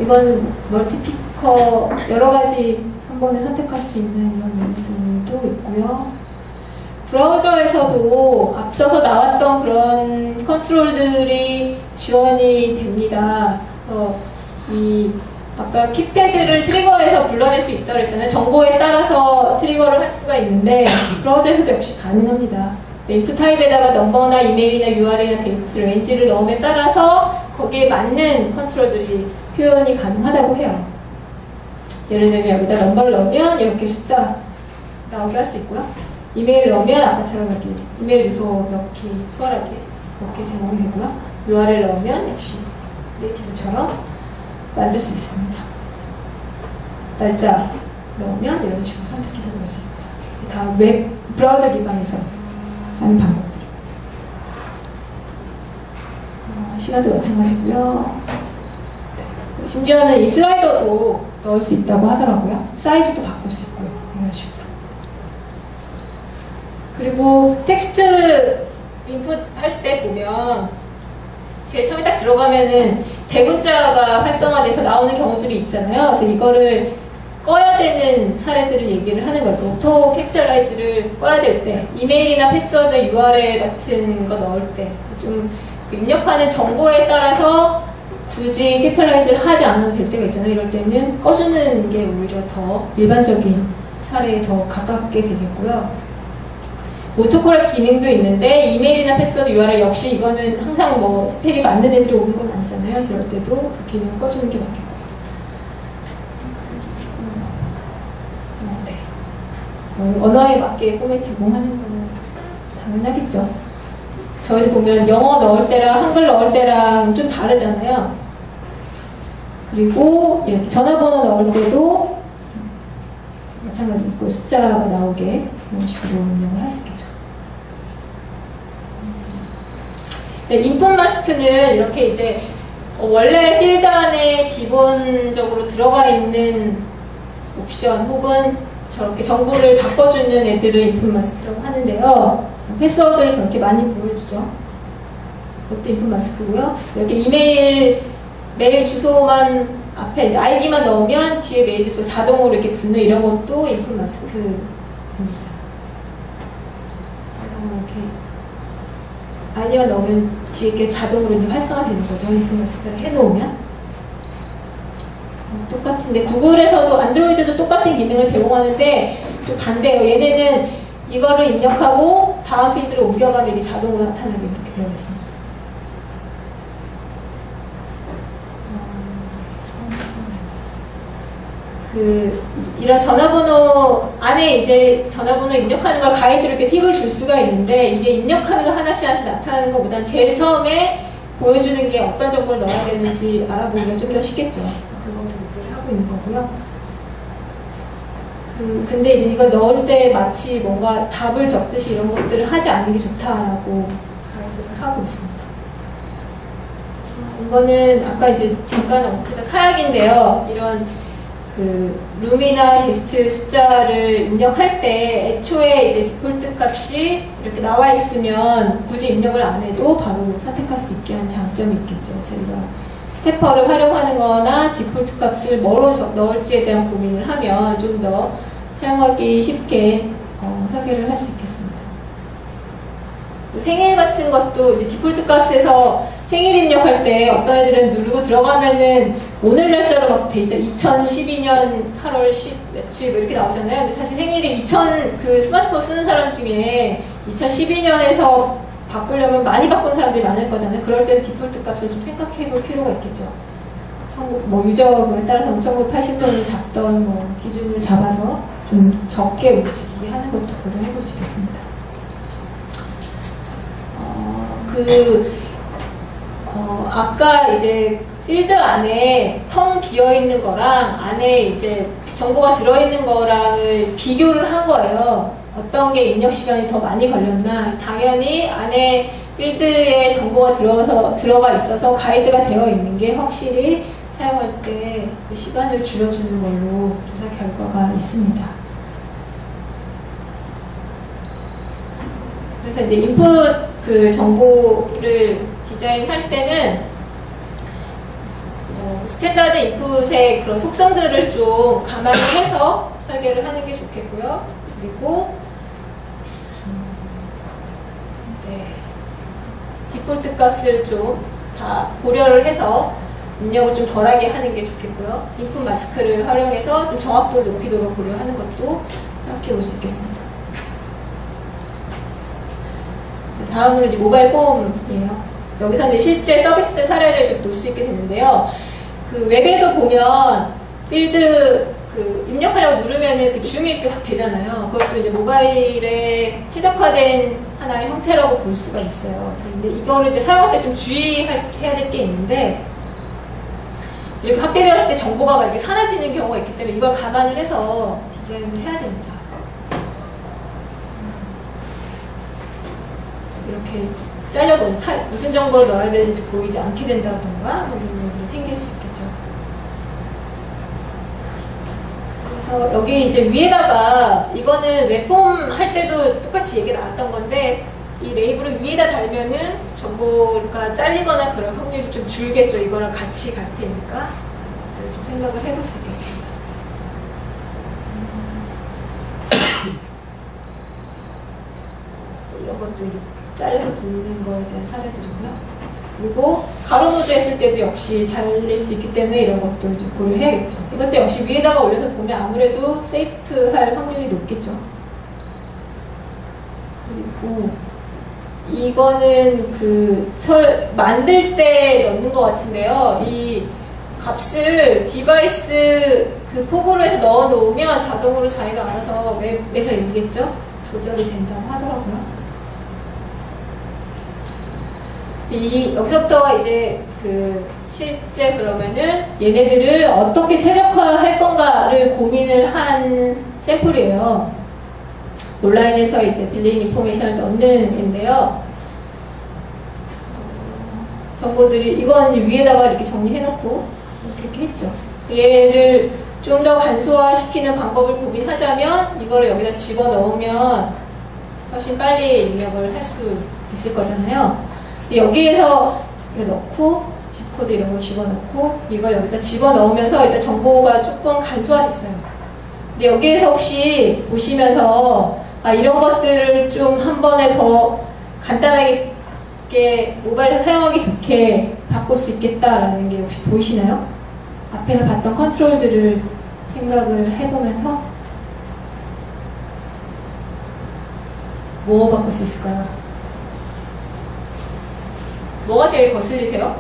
이건 멀티피커 여러 가지 한 번에 선택할 수 있는 이런 메뉴들도 있고요. 브라우저에서도 앞서서 나왔던 그런 컨트롤들이 지원이 됩니다. 아까 키패드를 트리거에서 불러낼 수 있다고 했잖아요. 정보에 따라서 트리거를 할 수가 있는데 브라우저에서도 역시 가능합니다. 인풋 타입에다가 넘버나 이메일이나 URL이나 데이트 렌즈를 넣음에 따라서 거기에 맞는 컨트롤들이 표현이 가능하다고 해요. 예를 들면 여기다 넘버를 넣으면 이렇게 숫자 나오게 할 수 있고요. 이메일을 넣으면 아까처럼 이렇게 이메일 주소 넣기 수월하게 그렇게 제공이 되고요. URL 넣으면 역시 네이티브처럼 만들 수 있습니다. 날짜 넣으면 이런 식으로 선택해서 넣을 수 있고요. 다 웹 브라우저 기반에서 하는 방법들. 시간도 마찬가지고요. 심지어는 이 슬라이더도 넣을 수 있다고 하더라고요. 사이즈도 바꿀 수 있고요. 이런 식으로. 그리고 텍스트 인풋 할 때 보면 제일 처음에 딱 들어가면은 대문자가 활성화돼서 나오는 경우들이 있잖아요. 그래서 이거를 꺼야 되는 사례들을 얘기를 하는 거예요. 오토 캡ιτ라이즈를 꺼야 될 때, 이메일이나 패스워드, URL 같은 거 넣을 때, 좀 입력하는 정보에 따라서 굳이 캡ιτ라이즈를 하지 않아도 될 때가 있잖아요. 이럴 때는 꺼주는 게 오히려 더 일반적인 사례에 더 가깝게 되겠고요. 오토코렉 기능도 있는데 이메일이나 패스워드 URL 역시 이거는 항상 뭐 스펠이 맞는 애들이 오는 건 아니잖아요. 그럴 때도 그 기능을 꺼주는 게 맞겠고요. 언어에 맞게 포맷 제공하는 거는 당연하겠죠. 저희도 보면 영어 넣을 때랑 한글 넣을 때랑 좀 다르잖아요. 그리고 이렇게 전화번호 넣을 때도 마찬가지고 숫자가 나오게 이런 식으로 운영을 할 수 있겠죠. 네, 인풋 마스크는 이렇게 이제 원래 필드 안에 기본적으로 들어가 있는 옵션 혹은 저렇게 정보를 바꿔주는 애들을 인풋 마스크라고 하는데요. 패스워드를 저렇게 많이 보여주죠. 이것도 인풋 마스크고요. 여기 메일 주소만 앞에 이제 아이디만 넣으면 뒤에 메일 주소 자동으로 이렇게 붙는 이런 것도 인풋 마스크입니다. 이렇게 아이디만 넣으면 뒤에 이렇게 자동으로 이제 활성화되는 거죠. 인풋 마스크를 해놓으면. 똑같은데 구글에서도 안드로이드도 똑같은 기능을 제공하는데 좀 반대예요. 얘네는 이거를 입력하고 다음 필드로 옮겨가면 이게 자동으로 나타나게 이렇게 되어 있습니다. 이런 전화번호 안에 이제 전화번호 입력하는 걸 가이드로 이렇게 팁을 줄 수가 있는데 이게 입력하면서 하나씩 나타나는 것보다는 제일 처음에 보여주는 게 어떤 정보를 넣어야 되는지 알아보기가 좀 더 쉽겠죠. 그거를 얘기를 하고 있는 거고요. 근데 이제 이걸 넣을 때 마치 뭔가 답을 적듯이 이런 것들을 하지 않는 게 좋다라고 가이드를 하고 있습니다. 이거는 아까 이제 잠깐 언급했던 카약인데요. 이런 룸이나 게스트 숫자를 입력할 때 애초에 이제 디폴트 값이 이렇게 나와 있으면 굳이 입력을 안 해도 바로 선택할 수 있게 하는 장점이 있겠죠. 저희가 스태퍼를 활용하는 거나 디폴트 값을 뭐로 넣을지에 대한 고민을 하면 좀 더 사용하기 쉽게 설계를 할 수 있겠습니다. 생일 같은 것도 이제 디폴트 값에서 생일 입력할 때 어떤 애들은 누르고 들어가면은 오늘 날짜로 막 돼 있죠. 2012년 8월 10 며칠 이렇게 나오잖아요. 근데 사실 생일이 그 스마트폰 쓰는 사람 중에 2012년에서 바꾸려면 많이 바꾼 사람들이 많을 거잖아요. 그럴 때는 디폴트 값을 좀 생각해 볼 필요가 있겠죠. 유저에 따라서 1980년을 잡던 기준을 잡아서 좀 적게 움직이게 하는 것도 고려해 볼 수 있겠습니다. 아까 이제 필드 안에 텅 비어 있는 거랑 안에 이제 정보가 들어있는 거랑을 비교를 한 거예요. 어떤 게 입력 시간이 더 많이 걸렸나. 당연히 안에 필드에 정보가 들어가 있어서 가이드가 되어 있는 게 확실히 사용할 때 그 시간을 줄여주는 걸로 조사 결과가 있습니다. 그래서 이제 인풋 그 정보를 디자인할 때는 스탠다드 인풋의 그런 속성들을 좀 감안을 해서 설계를 하는 게 좋겠고요. 그리고 디폴트 값을 좀 다 고려를 해서 입력을 좀 덜하게 하는 게 좋겠고요. 인풋 마스크를 활용해서 좀 정확도를 높이도록 고려하는 것도 생각해 볼 수 있겠습니다. 다음으로 이제 모바일 폼이에요. 여기서 이제 실제 서비스들 사례를 이제 볼 수 있게 되는데요. 그 웹에서 보면 필드 그 입력하려고 누르면은 그 줌이 이렇게 확 되잖아요. 그것도 이제 모바일에 최적화된 하나의 형태라고 볼 수가 있어요. 근데 이거를 이제 사용할 때 좀 주의해야 될 게 있는데, 이렇게 확대되었을 때 정보가 막 이렇게 사라지는 경우가 있기 때문에 이걸 감안을 해서 디자인을 해야 됩니다. 이렇게 잘려버려. 무슨 정보를 넣어야 되는지 보이지 않게 된다던가, 뭐 이런 일들이 생길 수 있겠죠. 그래서 여기 이제 위에다가, 이거는 웹폼 할 때도 똑같이 얘기 나왔던 건데, 이 레이블을 위에다 달면은 정보가 잘리거나 그럴 확률이 좀 줄겠죠. 이거랑 같이 갈 테니까. 좀 생각을 해볼 수 있겠습니다. 이런 것도 잘려서 보이는 거에 대한 사례들이고요. 그리고 가로 모드 했을 때도 역시 잘릴 수 있기 때문에 이런 것도 좀 고려해야겠죠. 이것도 역시 위에다가 올려서 보면 아무래도 세이프할 확률이 높겠죠. 그리고 이거는 만들 때 넣는 것 같은데요. 이 값을 디바이스 그 포브로 해서 넣어 놓으면 자동으로 자기가 알아서 웹에서 읽겠죠? 조절이 된다고 하더라고요. 여기서부터가 이제 실제 그러면은 얘네들을 어떻게 최적화할 건가를 고민을 한 샘플이에요. 온라인에서 이제 빌링 인포메이션을 넣는 앤데요. 정보들이, 이건 위에다가 이렇게 정리해놓고 이렇게 했죠. 얘를 좀 더 간소화시키는 방법을 고민하자면 이거를 여기다 집어넣으면 훨씬 빨리 입력을 할 수 있을 거잖아요. 여기에서 이거 넣고 G코드 이런 거 집어넣고 이걸 여기다 집어넣으면서 일단 정보가 조금 간소화됐어요. 근데 여기에서 혹시 보시면서 이런 것들을 좀 한 번에 더 간단하게 모바일에서 사용하기 좋게 바꿀 수 있겠다라는 게 혹시 보이시나요? 앞에서 봤던 컨트롤들을 생각을 해보면서 뭐 바꿀 수 있을까요? 뭐가 제일 거슬리세요?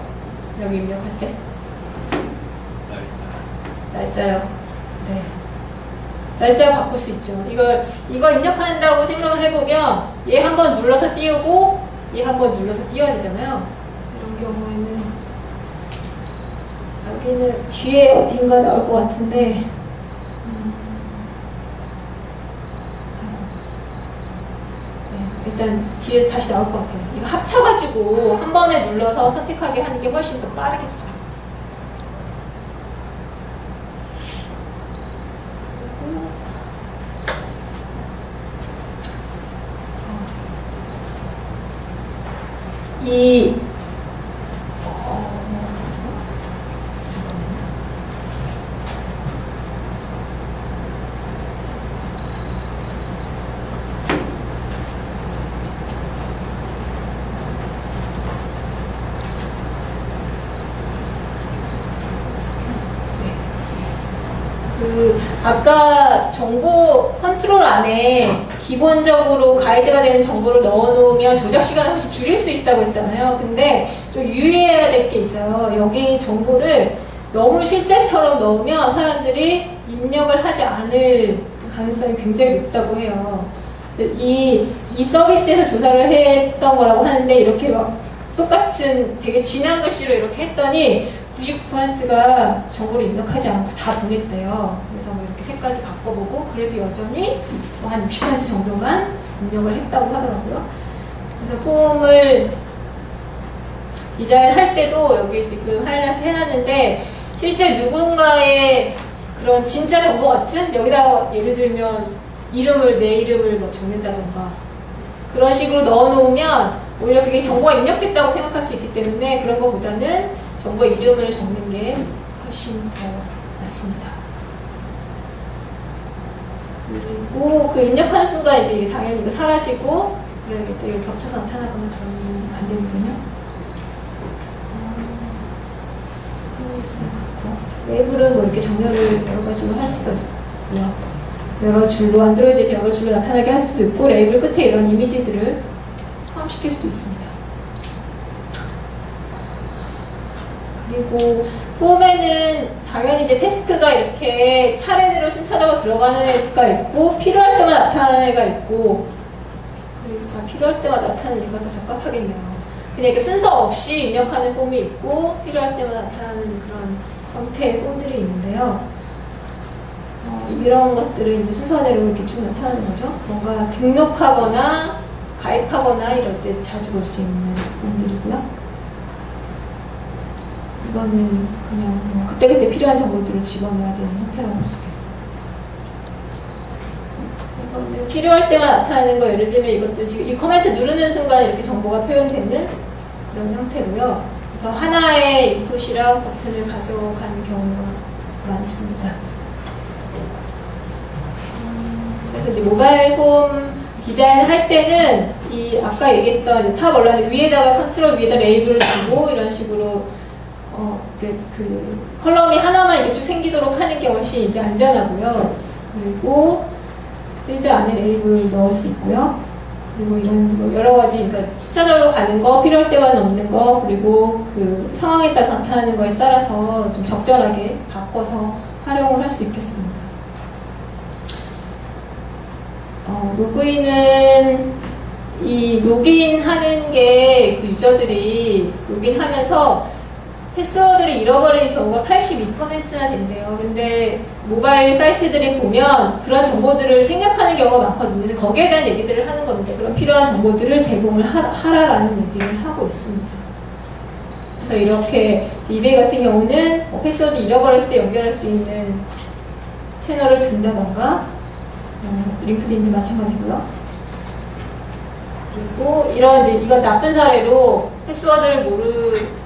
여기 입력할 때? 날짜요. 네. 날짜 바꿀 수 있죠. 이거 입력한다고 생각을 해보면 얘 한번 눌러서 띄우고 얘 한번 눌러서 띄워야 되잖아요. 이런 경우에는 여기는 뒤에 어딘가 나올 것 같은데 네, 일단 뒤에 다시 나올 것 같아요. 이거 합쳐가지고 한 번에 눌러서 선택하게 하는 게 훨씬 더 빠르겠죠. 아까 정보 컨트롤 안에 기본적으로 가이드가 되는 정보를 넣어놓으면 조작 시간을 훨씬 줄일 수 있다고 했잖아요. 근데 좀 유의해야 될 게 있어요. 여기 정보를 너무 실제처럼 넣으면 사람들이 입력을 하지 않을 가능성이 굉장히 높다고 해요. 이 서비스에서 조사를 했던 거라고 하는데 이렇게 막 똑같은 되게 진한 글씨로 이렇게 했더니 99%가 정보를 입력하지 않고 다 보냈대요. 그래서 뭐 이렇게 색깔도 바꿔보고 그래도 여전히 뭐 한 60% 정도만 입력을 했다고 하더라고요. 그래서 폼을 디자인 할 때도 여기 지금 하이라이트 해놨는데 실제 누군가의 그런 진짜 정보 같은 여기다가 예를 들면 내 이름을 뭐 적는다던가 그런 식으로 넣어놓으면 오히려 그게 정보가 입력됐다고 생각할 수 있기 때문에 그런 것보다는 정보 이름을 적는 게 훨씬 더 낫습니다. 그리고 그 입력하는 순간 이제 당연히 이거 사라지고 그래야겠죠. 이거 겹쳐서 나타나거나 그러면 안 되는군요. 웨이블은 뭐 이렇게 정렬을 여러 가지로 할 수가 있고요. 여러 줄로, 안드로이드에서 여러 줄로 나타나게 할 수도 있고, 레이블 끝에 이런 이미지들을 포함시킬 수도 있습니다. 그리고 폼에는 당연히 이제 태스크가 이렇게 차례대로 순차적으로 들어가는 애가 있고, 필요할 때만 나타나는 애가 있고, 그리고 다 필요할 때마다 나타나는 애가 더 적합하겠네요. 그냥 이렇게 순서 없이 입력하는 폼이 있고, 필요할 때마다 나타나는 그런 형태의 폼들이 있는데요. 이런 것들은 이제 순서대로 이렇게 쭉 나타나는 거죠. 뭔가 등록하거나 가입하거나 이럴 때 자주 볼 수 있는 폼들이고요. 이거는 그냥 뭐 그때그때 필요한 정보들을 집어넣어야 되는 형태라고 볼 수 있겠습니다. 이거는 필요할 때만 나타나는 거, 예를 들면 이것도 지금 이 커맨드 누르는 순간 이렇게 정보가 표현되는 그런 형태고요. 그래서 하나의 인풋이랑 버튼을 가져가는 경우가 많습니다. 그래서 이제 모바일 폼 디자인 할 때는 이 아까 얘기했던 탑 얼라인 위에다가 컨트롤 위에다 레이블을 주고 이런 식으로 그 컬럼이 하나만 이렇게 쭉 생기도록 하는 게 훨씬 이제 안전하고요. 그리고 필드 안에 레이블을 넣을 수 있고요. 그리고 이런 뭐 여러 가지, 그러니까 숫자적으로 가는 거, 필요할 때만 넣는 거, 그리고 그 상황에 따라 나타나는 거에 따라서 좀 적절하게 바꿔서 활용을 할 수 있겠습니다. 로그인은 이 로그인하는 게 그 유저들이 로그인하면서 패스워드를 잃어버리는 경우가 82%나 된대요. 근데 모바일 사이트들이 보면 그런 정보들을 생략하는 경우가 많거든요. 그래서 거기에 대한 얘기들을 하는 건데 그런 필요한 정보들을 제공을 하라라는 얘기를 하고 있습니다. 그래서 이렇게 이베이 같은 경우는 패스워드 잃어버렸을 때 연결할 수 있는 채널을 둔다던가 링크드인도 마찬가지고요. 그리고 이건 나쁜 사례로 패스워드를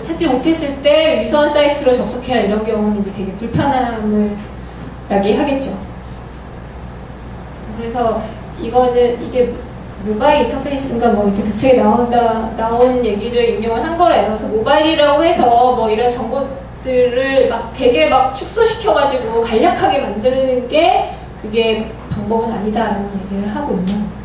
찾지 못했을 때 유선 사이트로 접속해라 이런 경우는 이제 되게 불편함을 야기하겠죠. 그래서 이게 모바일 인터페이스인가 뭐 이렇게 그 책에 나온 얘기를 인용을 한 거래요. 그래서 모바일이라고 해서 뭐 이런 정보들을 되게 축소시켜가지고 간략하게 만드는 게 그게 방법은 아니다라는 얘기를 하고 있는.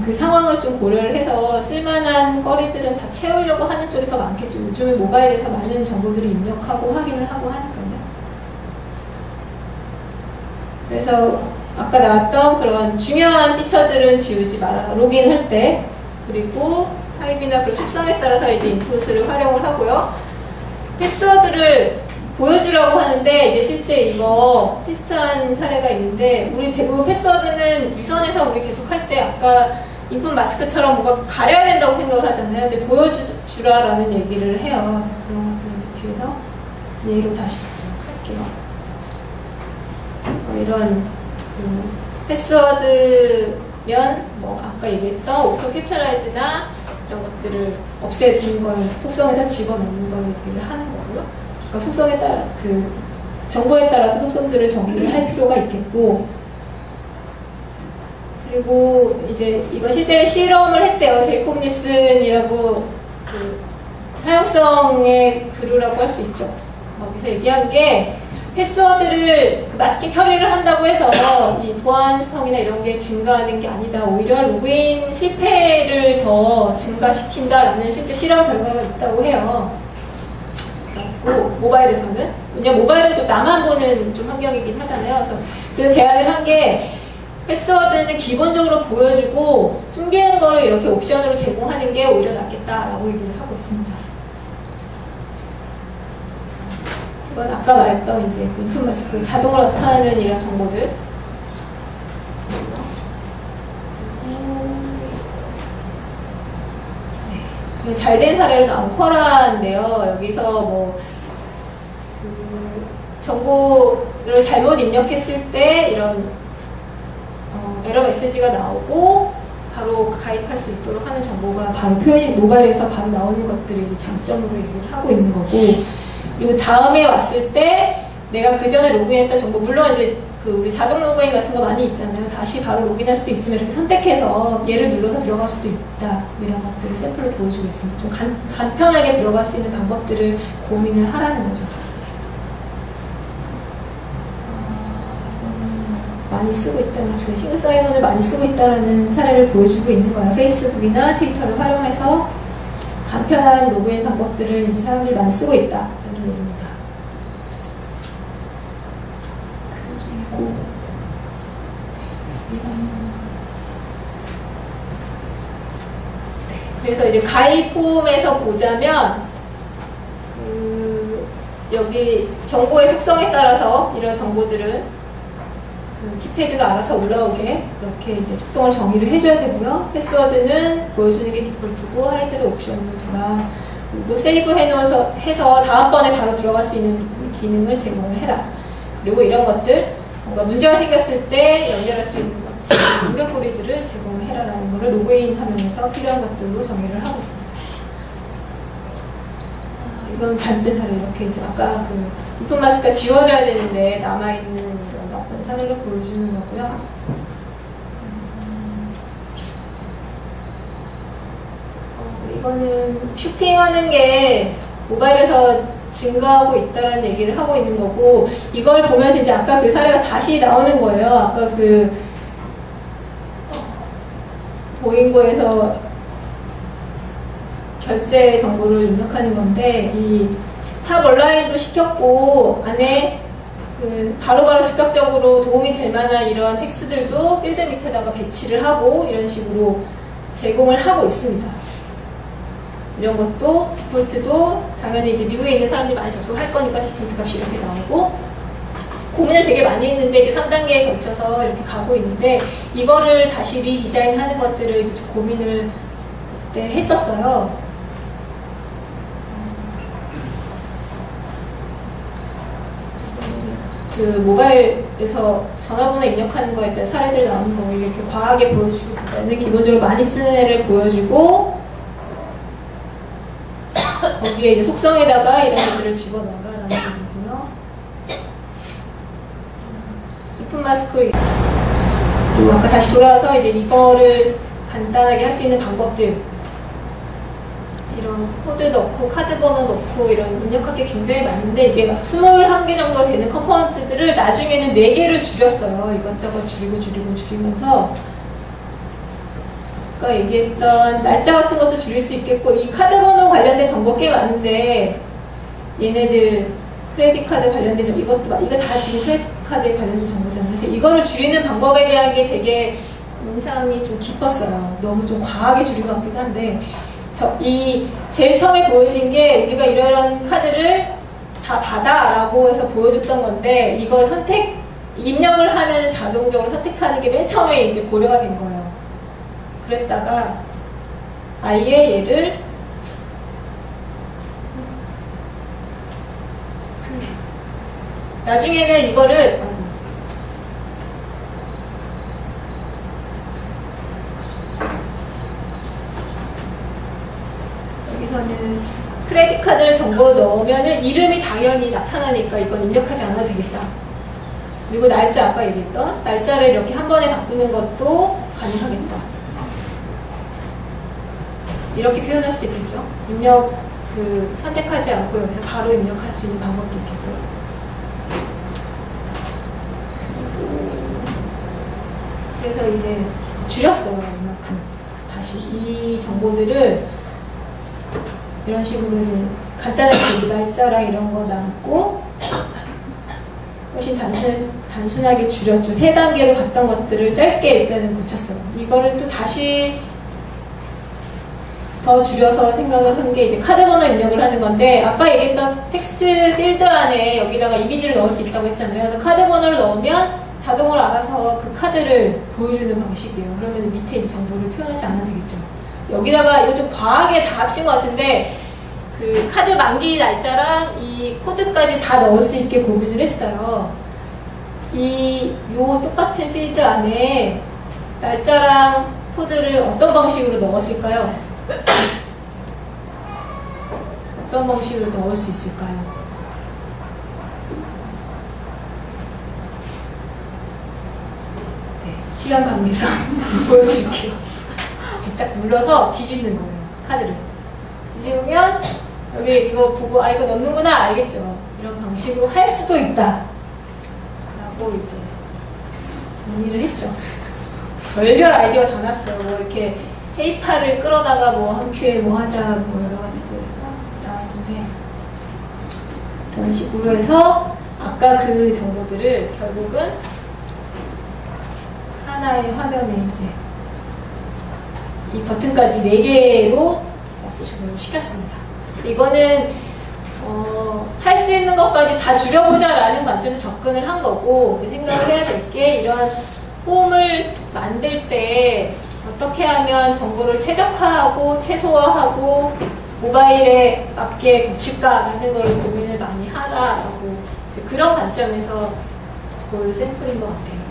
그 상황을 좀 고려를 해서 쓸만한 거리들은 다 채우려고 하는 쪽이 더 많겠죠. 요즘에 모바일에서 많은 정보들이 입력하고 확인을 하고 하니까요. 그래서 아까 나왔던 그런 중요한 피처들은 지우지 마라. 로그인할 때. 그리고 타입이나 그런 속성에 따라서 이제 인풋을 활용을 하고요. 패스워드를 보여주라고 하는데 이제 실제 이거 테스트한 사례가 있는데 우리 대부분 패스워드는 유선에서 우리 계속 할 때 아까 인풋 마스크처럼 뭔가 가려야 된다고 생각을 하잖아요. 근데 보여주라라는 얘기를 해요. 그런 것들 이제 뒤에서 예로 다시 보도록 할게요. 이런 패스워드면 뭐 아까 얘기했던 오토 캡처라이즈나 이런 것들을 없애는 걸 속성에다 집어넣는 걸 얘기를 하는 거고요. 속성에 따라 정보에 따라서 속성들을 정리를 할 필요가 있겠고, 그리고 이제 이거 실제 실험을 했대요. 제이콥 니슨이라고 사용성의 그루라고 할 수 있죠. 거기서 얘기한 게 패스워드를 마스킹 처리를 한다고 해서 이 보안성이나 이런 게 증가하는 게 아니다. 오히려 로그인 실패를 더 증가시킨다라는 실제 실험 결과가 있다고 해요. 모바일에서는. 왜냐면 모바일도 나만 보는 좀 환경이긴 하잖아요. 그래서 제안을 한 게 패스워드는 기본적으로 보여주고 숨기는 거를 이렇게 옵션으로 제공하는 게 오히려 낫겠다라고 얘기를 하고 있습니다. 이건 아까 말했던 이제 인풋 마스크 자동으로 나타나는 이런 정보들. 잘된 사례로 나온 쿼라인데요. 여기서 뭐 정보를 잘못 입력했을 때 이런 에러 메시지가 나오고 바로 가입할 수 있도록 하는 정보가 바로 표현이 모바일에서 바로 나오는 것들이 이제 장점으로 얘기를 하고 있는 거고, 그리고 다음에 왔을 때 내가 그 전에 로그인했던 정보, 물론 이제 그 우리 자동 로그인 같은 거 많이 있잖아요. 다시 바로 로그인할 수도 있지만 이렇게 선택해서 얘를 눌러서 들어갈 수도 있다, 이런 것들을 샘플을 보여주고 있습니다. 좀 간편하게 들어갈 수 있는 방법들을 고민을 하라는 거죠. 많이 쓰고 있다는, 그 싱글 사인온을 많이 쓰고 있다는 사례를 보여주고 있는 거예요. 페이스북이나 트위터를 활용해서 간편한 로그인 방법들을 이제 사람들이 많이 쓰고 있다, 이런 얘기입니다. 그래서 이제 가입 폼에서 보자면 여기 정보의 속성에 따라서 이런 정보들은 키패드가 알아서 올라오게 이렇게 이제 속성을 정의를 해줘야 되고요. 패스워드는 보여주는 게 디폴트고 하이드를 옵션으로 돌아. 그리고 세이브 해서 다음번에 바로 들어갈 수 있는 기능을 제공을 해라. 그리고 이런 것들, 뭔가 문제가 생겼을 때 연결할 수 있는 것들, 응급고리들을 제공을 해라라는 것을 로그인 화면에서 필요한 것들로 정의를 하고 있습니다. 이건 잘못된 사례, 이렇게 이제 아까 그 오픈 마스크가 지워져야 되는데 남아있는 이런 나쁜 사례를 보여주는 거고요. 이거는 쇼핑하는 게 모바일에서 증가하고 있다는 얘기를 하고 있는 거고, 이걸 보면서 이제 아까 그 사례가 다시 나오는 거예요. 아까 그 보잉고에서 결제 정보를 입력하는 건데, 이 탑 온라인도 시켰고 안에 그 바로바로 즉각적으로 도움이 될 만한 이런 텍스트들도 필드 밑에다가 배치를 하고 이런 식으로 제공을 하고 있습니다. 이런 것도 디폴트도 당연히 이제 미국에 있는 사람들이 많이 접속할 거니까 디폴트 값이 이렇게 나오고, 고민을 되게 많이 했는데 이제 3단계에 걸쳐서 이렇게 가고 있는데, 이거를 다시 리디자인 하는 것들을 이제 좀 고민을 그때 했었어요. 그 모바일에서 전화번호 입력하는 거에 대한 사례들 나오는 거 이렇게 과하게 보여주기보다는 기본적으로 많이 쓰는 애를 보여주고, 거기에 이제 속성에다가 이런 것들을 집어넣어라라는 얘기고요. 오픈 마스크, 그리고 아까 다시 돌아와서 이제 이거를 간단하게 할 수 있는 방법들, 이런 코드 넣고 카드 번호 넣고 이런 입력할 게 굉장히 많은데, 이게 막 21개 정도 되는 컴포넌트들을 나중에는 4개를 줄였어요. 이것저것 줄이면서 아까 얘기했던 날짜 같은 것도 줄일 수 있겠고, 이 카드 번호 관련된 정보 꽤 많은데 얘네들 크레딧 카드 관련된 정보, 이거 다 지금 크레딧 카드에 관련된 정보잖아요. 그래서 이거를 줄이는 방법에 대한 게 되게 인상이 좀 깊었어요. 너무 좀 과하게 줄인 것 같기도 한데, 이 제일 처음에 보여진 게 우리가 이런 카드를 다 받아라고 해서 보여줬던 건데, 이걸 입력을 하면 자동적으로 선택하는 게 맨 처음에 이제 고려가 된 거예요. 그랬다가 아예 얘를 나중에는 이거를 여기서는 크레딧 카드를 정보 넣으면은 이름이 당연히 나타나니까 이건 입력하지 않아도 되겠다. 그리고 날짜, 아까 얘기했던 날짜를 이렇게 한 번에 바꾸는 것도 가능하겠다. 이렇게 표현할 수도 있겠죠. 입력 선택하지 않고 여기서 바로 입력할 수 있는 방법도 있겠고요. 그래서 이제 줄였어요. 이만큼. 다시 이 정보들을 이런 식으로 이제 간단하게 날짜랑 이런 거 남고 훨씬 단순하게 줄였죠. 3단계로 갔던 것들을 짧게 일단은 고쳤어요. 이거를 또 다시 더 줄여서 생각을 한 게 이제 카드 번호 입력을 하는 건데, 아까 얘기했던 텍스트 필드 안에 여기다가 이미지를 넣을 수 있다고 했잖아요. 그래서 카드 번호를 넣으면 자동으로 알아서 그 카드를 보여주는 방식이에요. 그러면 밑에 이제 정보를 표현하지 않아도 되겠죠. 여기다가 이거 좀 과하게 다 합친 것 같은데 그 카드 만기 날짜랑 이 코드까지 다 넣을 수 있게 고민을 했어요. 요 똑같은 필드 안에 날짜랑 코드를 어떤 방식으로 넣었을까요? 어떤 방식으로 넣을 수 있을까요? 네, 시간 관계상 보여드릴게요. 딱 눌러서 뒤집는 거예요. 카드를. 뒤집으면 여기 이거 보고 아 이거 넣는구나 알겠죠? 이런 방식으로 할 수도 있다. 라고 이제 정리를 했죠. 별별 아이디어가 다 났어요. 뭐 이렇게 페이팔을 끌어다가 뭐 한 큐에 뭐 하자 뭐 여러 가지들 나왔는데 이런 식으로 해서 아까 그 정보들을 결국은 하나의 화면에 이제 이 버튼까지 4개로 구축을 시켰습니다. 이거는 할 수 있는 것까지 다 줄여보자라는 관점에서 접근을 한 거고 생각을 해야 될 게 이런 홈을 만들 때 어떻게 하면 정보를 최적화하고 최소화하고 모바일에 맞게 붙일까라는 걸 고민을 많이 하라라고 그런 관점에서 볼 샘플인 것 같아요.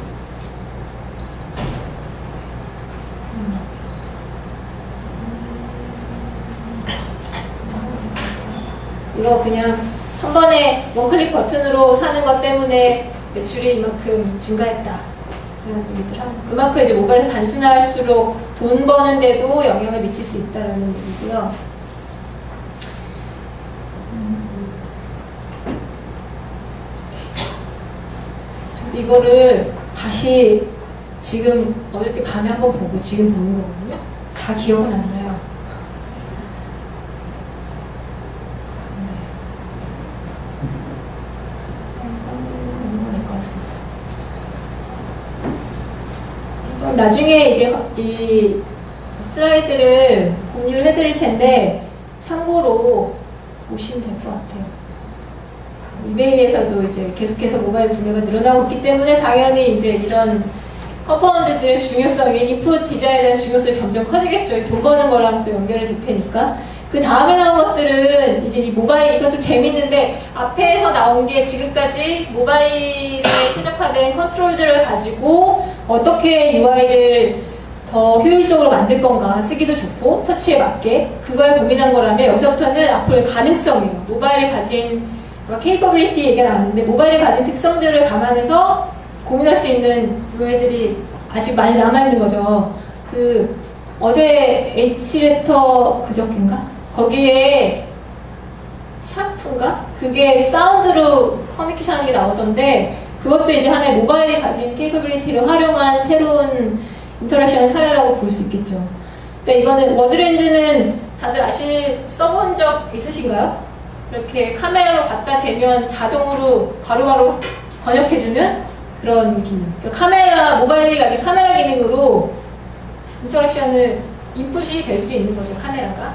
이거 그냥 한 번에 원클릭 버튼으로 사는 것 때문에 매출이 이만큼 증가했다. 그만큼 이제 모바일에서 단순할수록 돈 버는데도 영향을 미칠 수 있다는 얘기고요. 이거를 다시 지금 어저께 밤에 한번 보고 지금 보는 거거든요. 다 기억은 안 나요. 나중에 이제 이 슬라이드를 공유를 해드릴 텐데 참고로 보시면 될 것 같아요. 이메일에서도 이제 계속해서 모바일 구매가 늘어나고 있기 때문에 당연히 이제 이런 컴파운드들의 중요성이 인풋 디자인에 대한 중요성이 점점 커지겠죠. 돈 버는 거랑 또 연결이 될 테니까. 그 다음에 나온 것들은 이제 이 모바일, 이거 좀 재밌는데 앞에서 나온 게 지금까지 모바일에 최적화된 컨트롤들을 가지고 어떻게 UI를 더 효율적으로 만들 건가 쓰기도 좋고 터치에 맞게 그걸 고민한 거라면 여기서부터는 앞으로의 가능성이에요. 모바일이 가진 케이퍼빌리티 얘기가 나왔는데 모바일이 가진 특성들을 감안해서 고민할 수 있는 UI들이 아직 많이 남아있는 거죠. 그 어제 H레터 그저께인가? 거기에 샤프인가? 그게 사운드로 커뮤니케이션 하는 게 나오던데 그것도 이제 하나의 모바일이 가진 케이퍼빌리티를 활용한 새로운 인터랙션 사례라고 볼 수 있겠죠. 근데 이거는 워드렌즈는 다들 써본 적 있으신가요? 이렇게 카메라로 갖다 대면 자동으로 바로바로 번역해주는 그런 기능. 그러니까 모바일이 가진 카메라 기능으로 인터랙션을 인풋이 될 수 있는 거죠, 카메라가.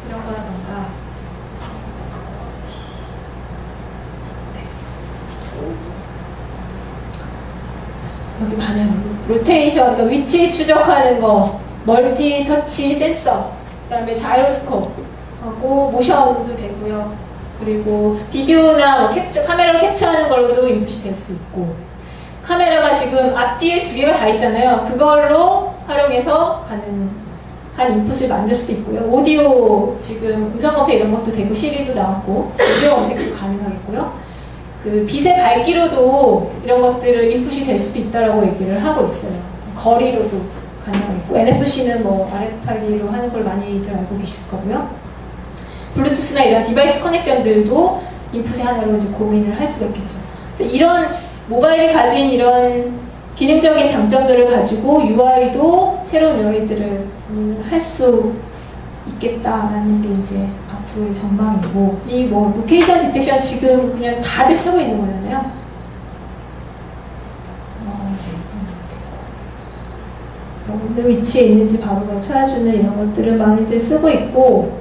이런 거라던가. 여기 반응, 로테이션, 그러니까 위치 추적하는 거, 멀티 터치 센서, 그 다음에 자이로스코프 하고 모션도 되고요. 그리고 비디오나 뭐 카메라로 캡처하는 걸로도 인풋이 될 수 있고, 카메라가 지금 앞뒤에 2개가 다 있잖아요. 그걸로 활용해서 가능한 인풋을 만들 수도 있고요. 오디오 지금 음성 검색 이런 것도 되고 시리도 나왔고 오디오 검색도 가능하겠고요. 그 빛의 밝기로도 이런 것들을 인풋이 될 수도 있다라고 얘기를 하고 있어요. 거리로도 가능하겠고 NFC는 뭐 RFID로 하는 걸 많이들 알고 계실 거고요. 블루투스나 이런 디바이스 커넥션들도 인풋의 하나로 이제 고민을 할 수가 있겠죠. 이런 모바일이 가진 이런 기능적인 장점들을 가지고 UI도 새로운 UI들을 할 수 있겠다라는 게 이제 앞으로의 전망이고, 이 뭐 로케이션 디텍션 지금 그냥 다들 쓰고 있는 거잖아요. 어느 위치에 있는지 바로 찾아주는 이런 것들을 많이들 쓰고 있고,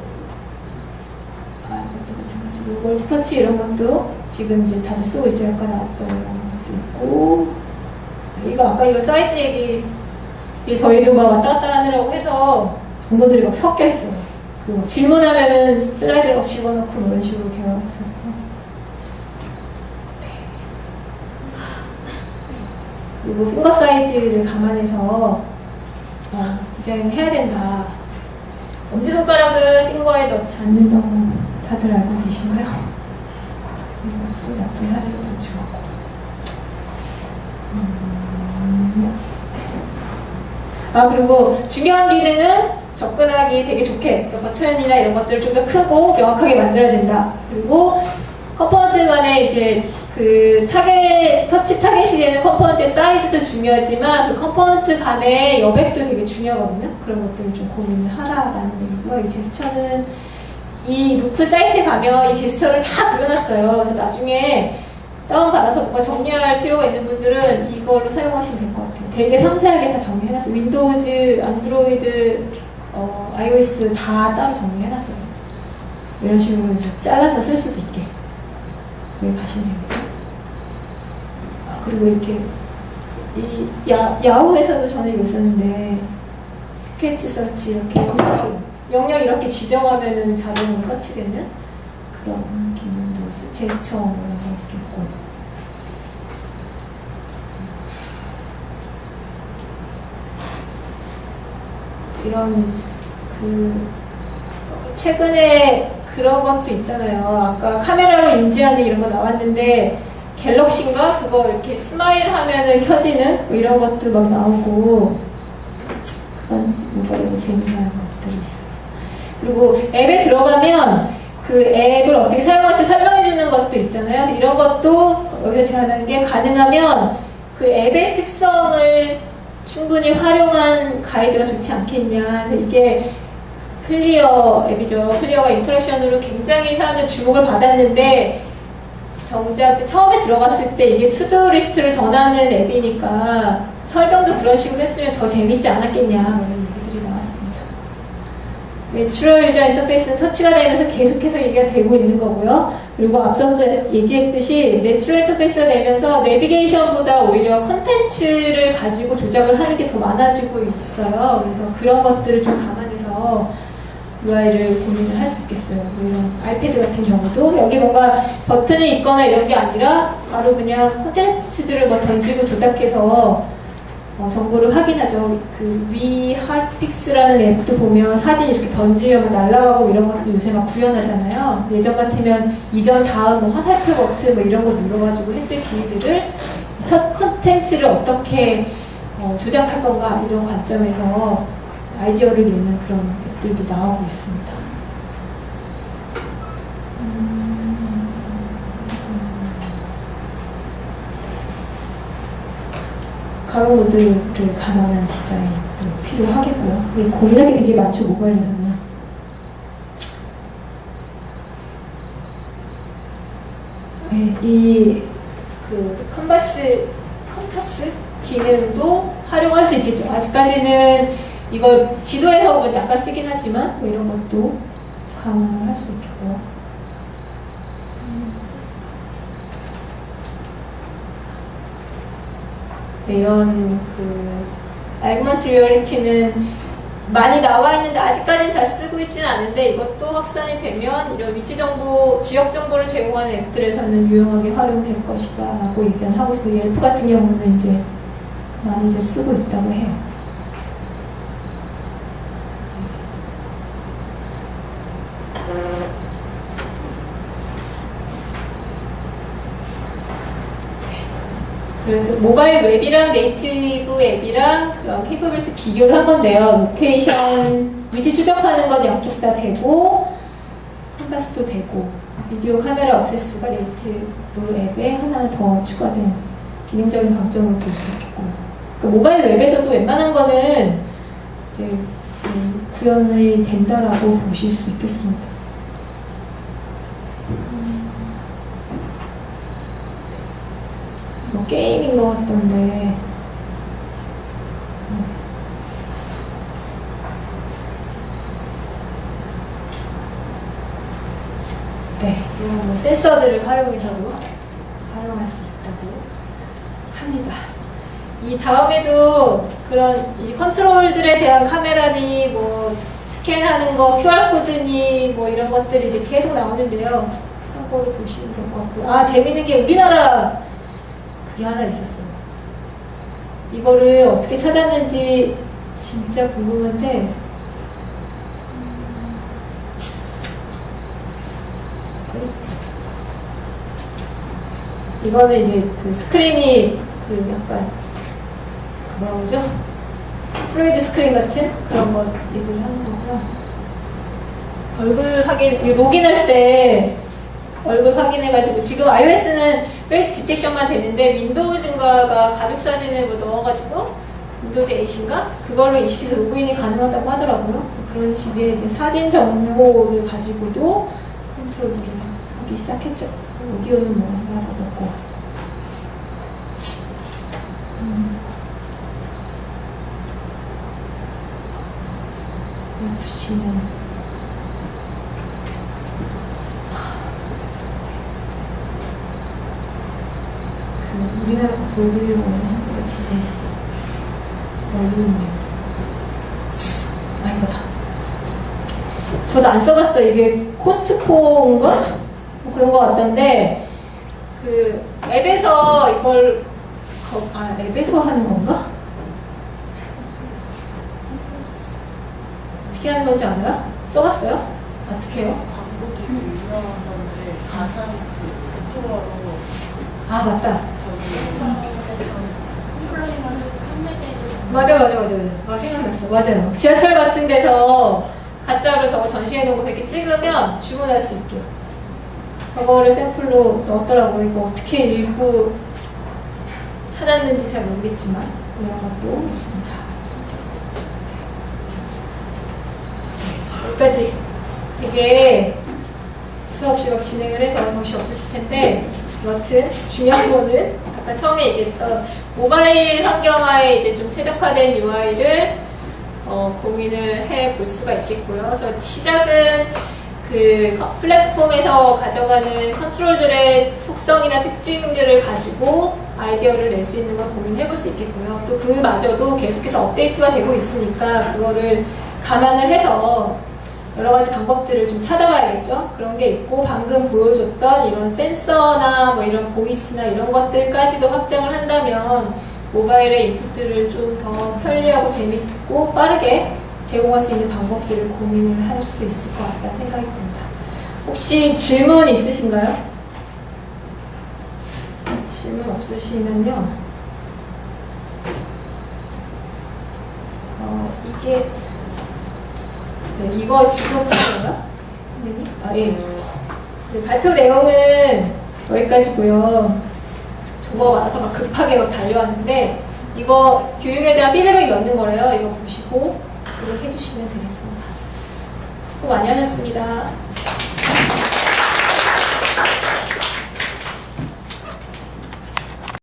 이것도 마찬가지고 멀티터치 이런 것도 지금 이제 다들 쓰고 있죠. 아까 나왔던 이런 것도 있고, 이거 아까 이거 사이즈 얘기 저희도 막 왔다 갔다 하느라고 해서 정보들이 막 섞여 있어요. 그 질문하면은 슬라이드를 막 집어넣고 뭐 이런 식으로 대화가 있어서. 그리고 핑거 사이즈를 감안해서 디자인을 해야 된다. 엄지손가락은 핑거에 넣지 않는다고 다들 알고 계신가요? 이것도 나쁜 사례로 주었고. 그리고 중요한 기능은 접근하기 되게 좋게 버튼이나 이런 것들을 좀 더 크고 명확하게 만들어야 된다. 그리고 컴포넌트 간에 이제 그 터치 타겟이 되는 컴포넌트의 사이즈도 중요하지만 그 컴포넌트 간의 여백도 되게 중요하거든요. 그런 것들을 좀 고민을 하라라는 얘기고요. 이 제스처는 이 루크 사이트에 가면 이 제스처를 다 그려놨어요. 그래서 나중에 다운받아서 뭔가 정리할 필요가 있는 분들은 이걸로 사용하시면 될 것 같아요. 되게 상세하게 다 정리해놨어요. 윈도우즈, 안드로이드, iOS 다 따로 정리해놨어요. 이런 식으로 이제 잘라서 쓸 수도 있게. 여기 가시면 됩니다. 그리고 이렇게 이 야후에서도 저는 이거 썼는데 스케치 서치 이렇게 영역 이렇게 지정하면은 자동으로 서치되는 그런 기능도 제스처 이런 것도 있고. 이런 최근에 그런 것도 있잖아요. 아까 카메라로 인지하는 이런 거 나왔는데 갤럭시인가? 그거 이렇게 스마일 하면은 켜지는 뭐 이런 것도 막 나오고 그런 모바일에 재미난 것들이 있어요. 그리고 앱에 들어가면 그 앱을 어떻게 사용할지 설명해주는 것도 있잖아요. 이런 것도 여기서 제가 하는 게 가능하면 그 앱의 특성을 충분히 활용한 가이드가 좋지 않겠냐. 이게 클리어 앱이죠. 클리어가 인터랙션으로 굉장히 사람들 주목을 받았는데 정작 처음에 들어갔을 때 이게 투두 리스트를 더 넣는 앱이니까 설명도 그런 식으로 했으면 더 재밌지 않았겠냐 이런 얘기들이 나왔습니다. 내추럴 유저 인터페이스는 터치가 되면서 계속해서 얘기가 되고 있는 거고요. 그리고 앞서도 얘기했듯이 내추럴 인터페이스가 되면서 내비게이션보다 오히려 컨텐츠를 가지고 조작을 하는 게 더 많아지고 있어요. 그래서 그런 것들을 좀 감안해서 UI를 고민을 할 수 있겠어요. 뭐 이런 아이패드 같은 경우도 여기 뭔가 버튼이 있거나 이런 게 아니라 바로 그냥 콘텐츠들을 뭐 던지고 조작해서 정보를 확인하죠. 그 위핫픽스라는 앱도 보면 사진 이렇게 던지면 날아가고 이런 것도 요새 막 구현하잖아요. 예전 같으면 이전 다음 뭐 화살표 버튼 뭐 이런 거 눌러가지고 했을 기회들을 콘텐츠를 어떻게 조작할 건가 이런 관점에서 아이디어를 내는 그런 앱들도 나오고 있습니다. 가로 모드를 감안한 디자인도 필요하겠고요. 고민할 게 되게 많죠, 모바일에서는. 네, 컴파스 기능도 활용할 수 있겠죠. 아직까지는 이걸 지도에서 보면 약간 쓰긴 하지만 뭐 이런 것도 감안을 할 수 있겠고요. 네, 이런 아규먼트 리얼리티는 많이 나와 있는데 아직까지는 잘 쓰고 있지는 않은데 이것도 확산이 되면 이런 위치 정보, 지역 정보를 제공하는 앱들에서는 유용하게 활용될 것이다 라고 얘기를 하고 있어요. 옐프 같은 경우는 이제 많이들 쓰고 있다고 해요. 그래서 모바일 웹이랑 네이티브 앱이랑 그런 캐퍼빌티 비교를 한 건데요. 로케이션, 위치 추적하는 건 양쪽 다 되고 컴파스도 되고 비디오 카메라 액세스가 네이티브 앱에 하나 더 추가된 기능적인 강점을 볼 수 있겠고요. 그러니까 모바일 웹에서도 웬만한 거는 이제 구현이 된다라고 보실 수 있겠습니다. 게임인 것 같던데 네, 이런 뭐 센서들을 활용해서도 활용할 수 있다고 합니다. 이 다음에도 그런 이 컨트롤들에 대한 카메라니 뭐 스캔하는 거, QR코드니 뭐 이런 것들이 이제 계속 나오는데요. 참고로 보시면 될 것 같고요. 아, 재밌는 게 우리나라 그게 하나 있었어요. 이거를 어떻게 찾았는지 진짜 궁금한데, 이거는 이제 그 스크린이 그 약간 그 뭐라 그러죠? 플루이드 스크린 같은 그런 거 얘기를 하는 거고요. 얼굴 확인, 로그인할 때 얼굴 확인해가지고 지금 iOS는 페이스 디텍션만 되는데 윈도우즈인가가 가족 사진을 뭐 넣어가지고 윈도우즈 8인가? 그걸로 인식해서 로그인이 가능하다고 하더라고요. 그런 식의 이제 사진 정보를 가지고도 컨트롤을 하기 시작했죠. 오디오는 뭐 알아서 넣고. 보시면 그 우리나라 거 보여드리려고 하는 것 같은데 얼굴은 아 이거다. 저도 안 써봤어요. 이게 코스트코인가? 뭐 그런 것 같던데 그 앱에서 이걸 앱에서 하는 건가? 어떻게 하는 건지 알아요? 써봤어요? 어떻게 해요? 광고 되게 유명한 건데 가상 그 스토어로 아 맞다. 플러스 판매되는 맞아. 생각났어. 맞아요. 지하철 같은 데서 가짜로 저거 전시해놓고 이렇게 찍으면 주문할 수 있게. 저거를 샘플로 넣었더라고요. 이거 어떻게 읽고 찾았는지 잘 모르겠지만 이런 것도 있습니다. 여기까지. 이게 수없이 막 진행을 해서 정신 없으실 텐데 여튼 중요한 거는 아까 처음에 얘기했던 모바일 환경화에 이제 좀 최적화된 UI를 고민을 해 볼 수가 있겠고요. 그래서 시작은 그 플랫폼에서 가져가는 컨트롤들의 속성이나 특징들을 가지고 아이디어를 낼 수 있는 걸 고민해 볼 수 있겠고요. 또 그마저도 계속해서 업데이트가 되고 있으니까 그거를 감안을 해서 여러 가지 방법들을 좀 찾아봐야겠죠. 그런 게 있고 방금 보여줬던 이런 센서나 뭐 이런 보이스나 이런 것들까지도 확장을 한다면 모바일의 인풋들을 좀 더 편리하고 재밌고 빠르게 제공할 수 있는 방법들을 고민을 할 수 있을 것 같다는 생각이 듭니다. 혹시 질문 있으신가요? 질문 없으시면요. 이게 네, 이거 지금 하는가? 예. 네, 발표 내용은 여기까지고요. 저거 와서 막 급하게 막 달려왔는데 이거 교육에 대한 피드백이 넣는 거래요. 이거 보시고 그렇게 해주시면 되겠습니다. 수고 많이 하셨습니다.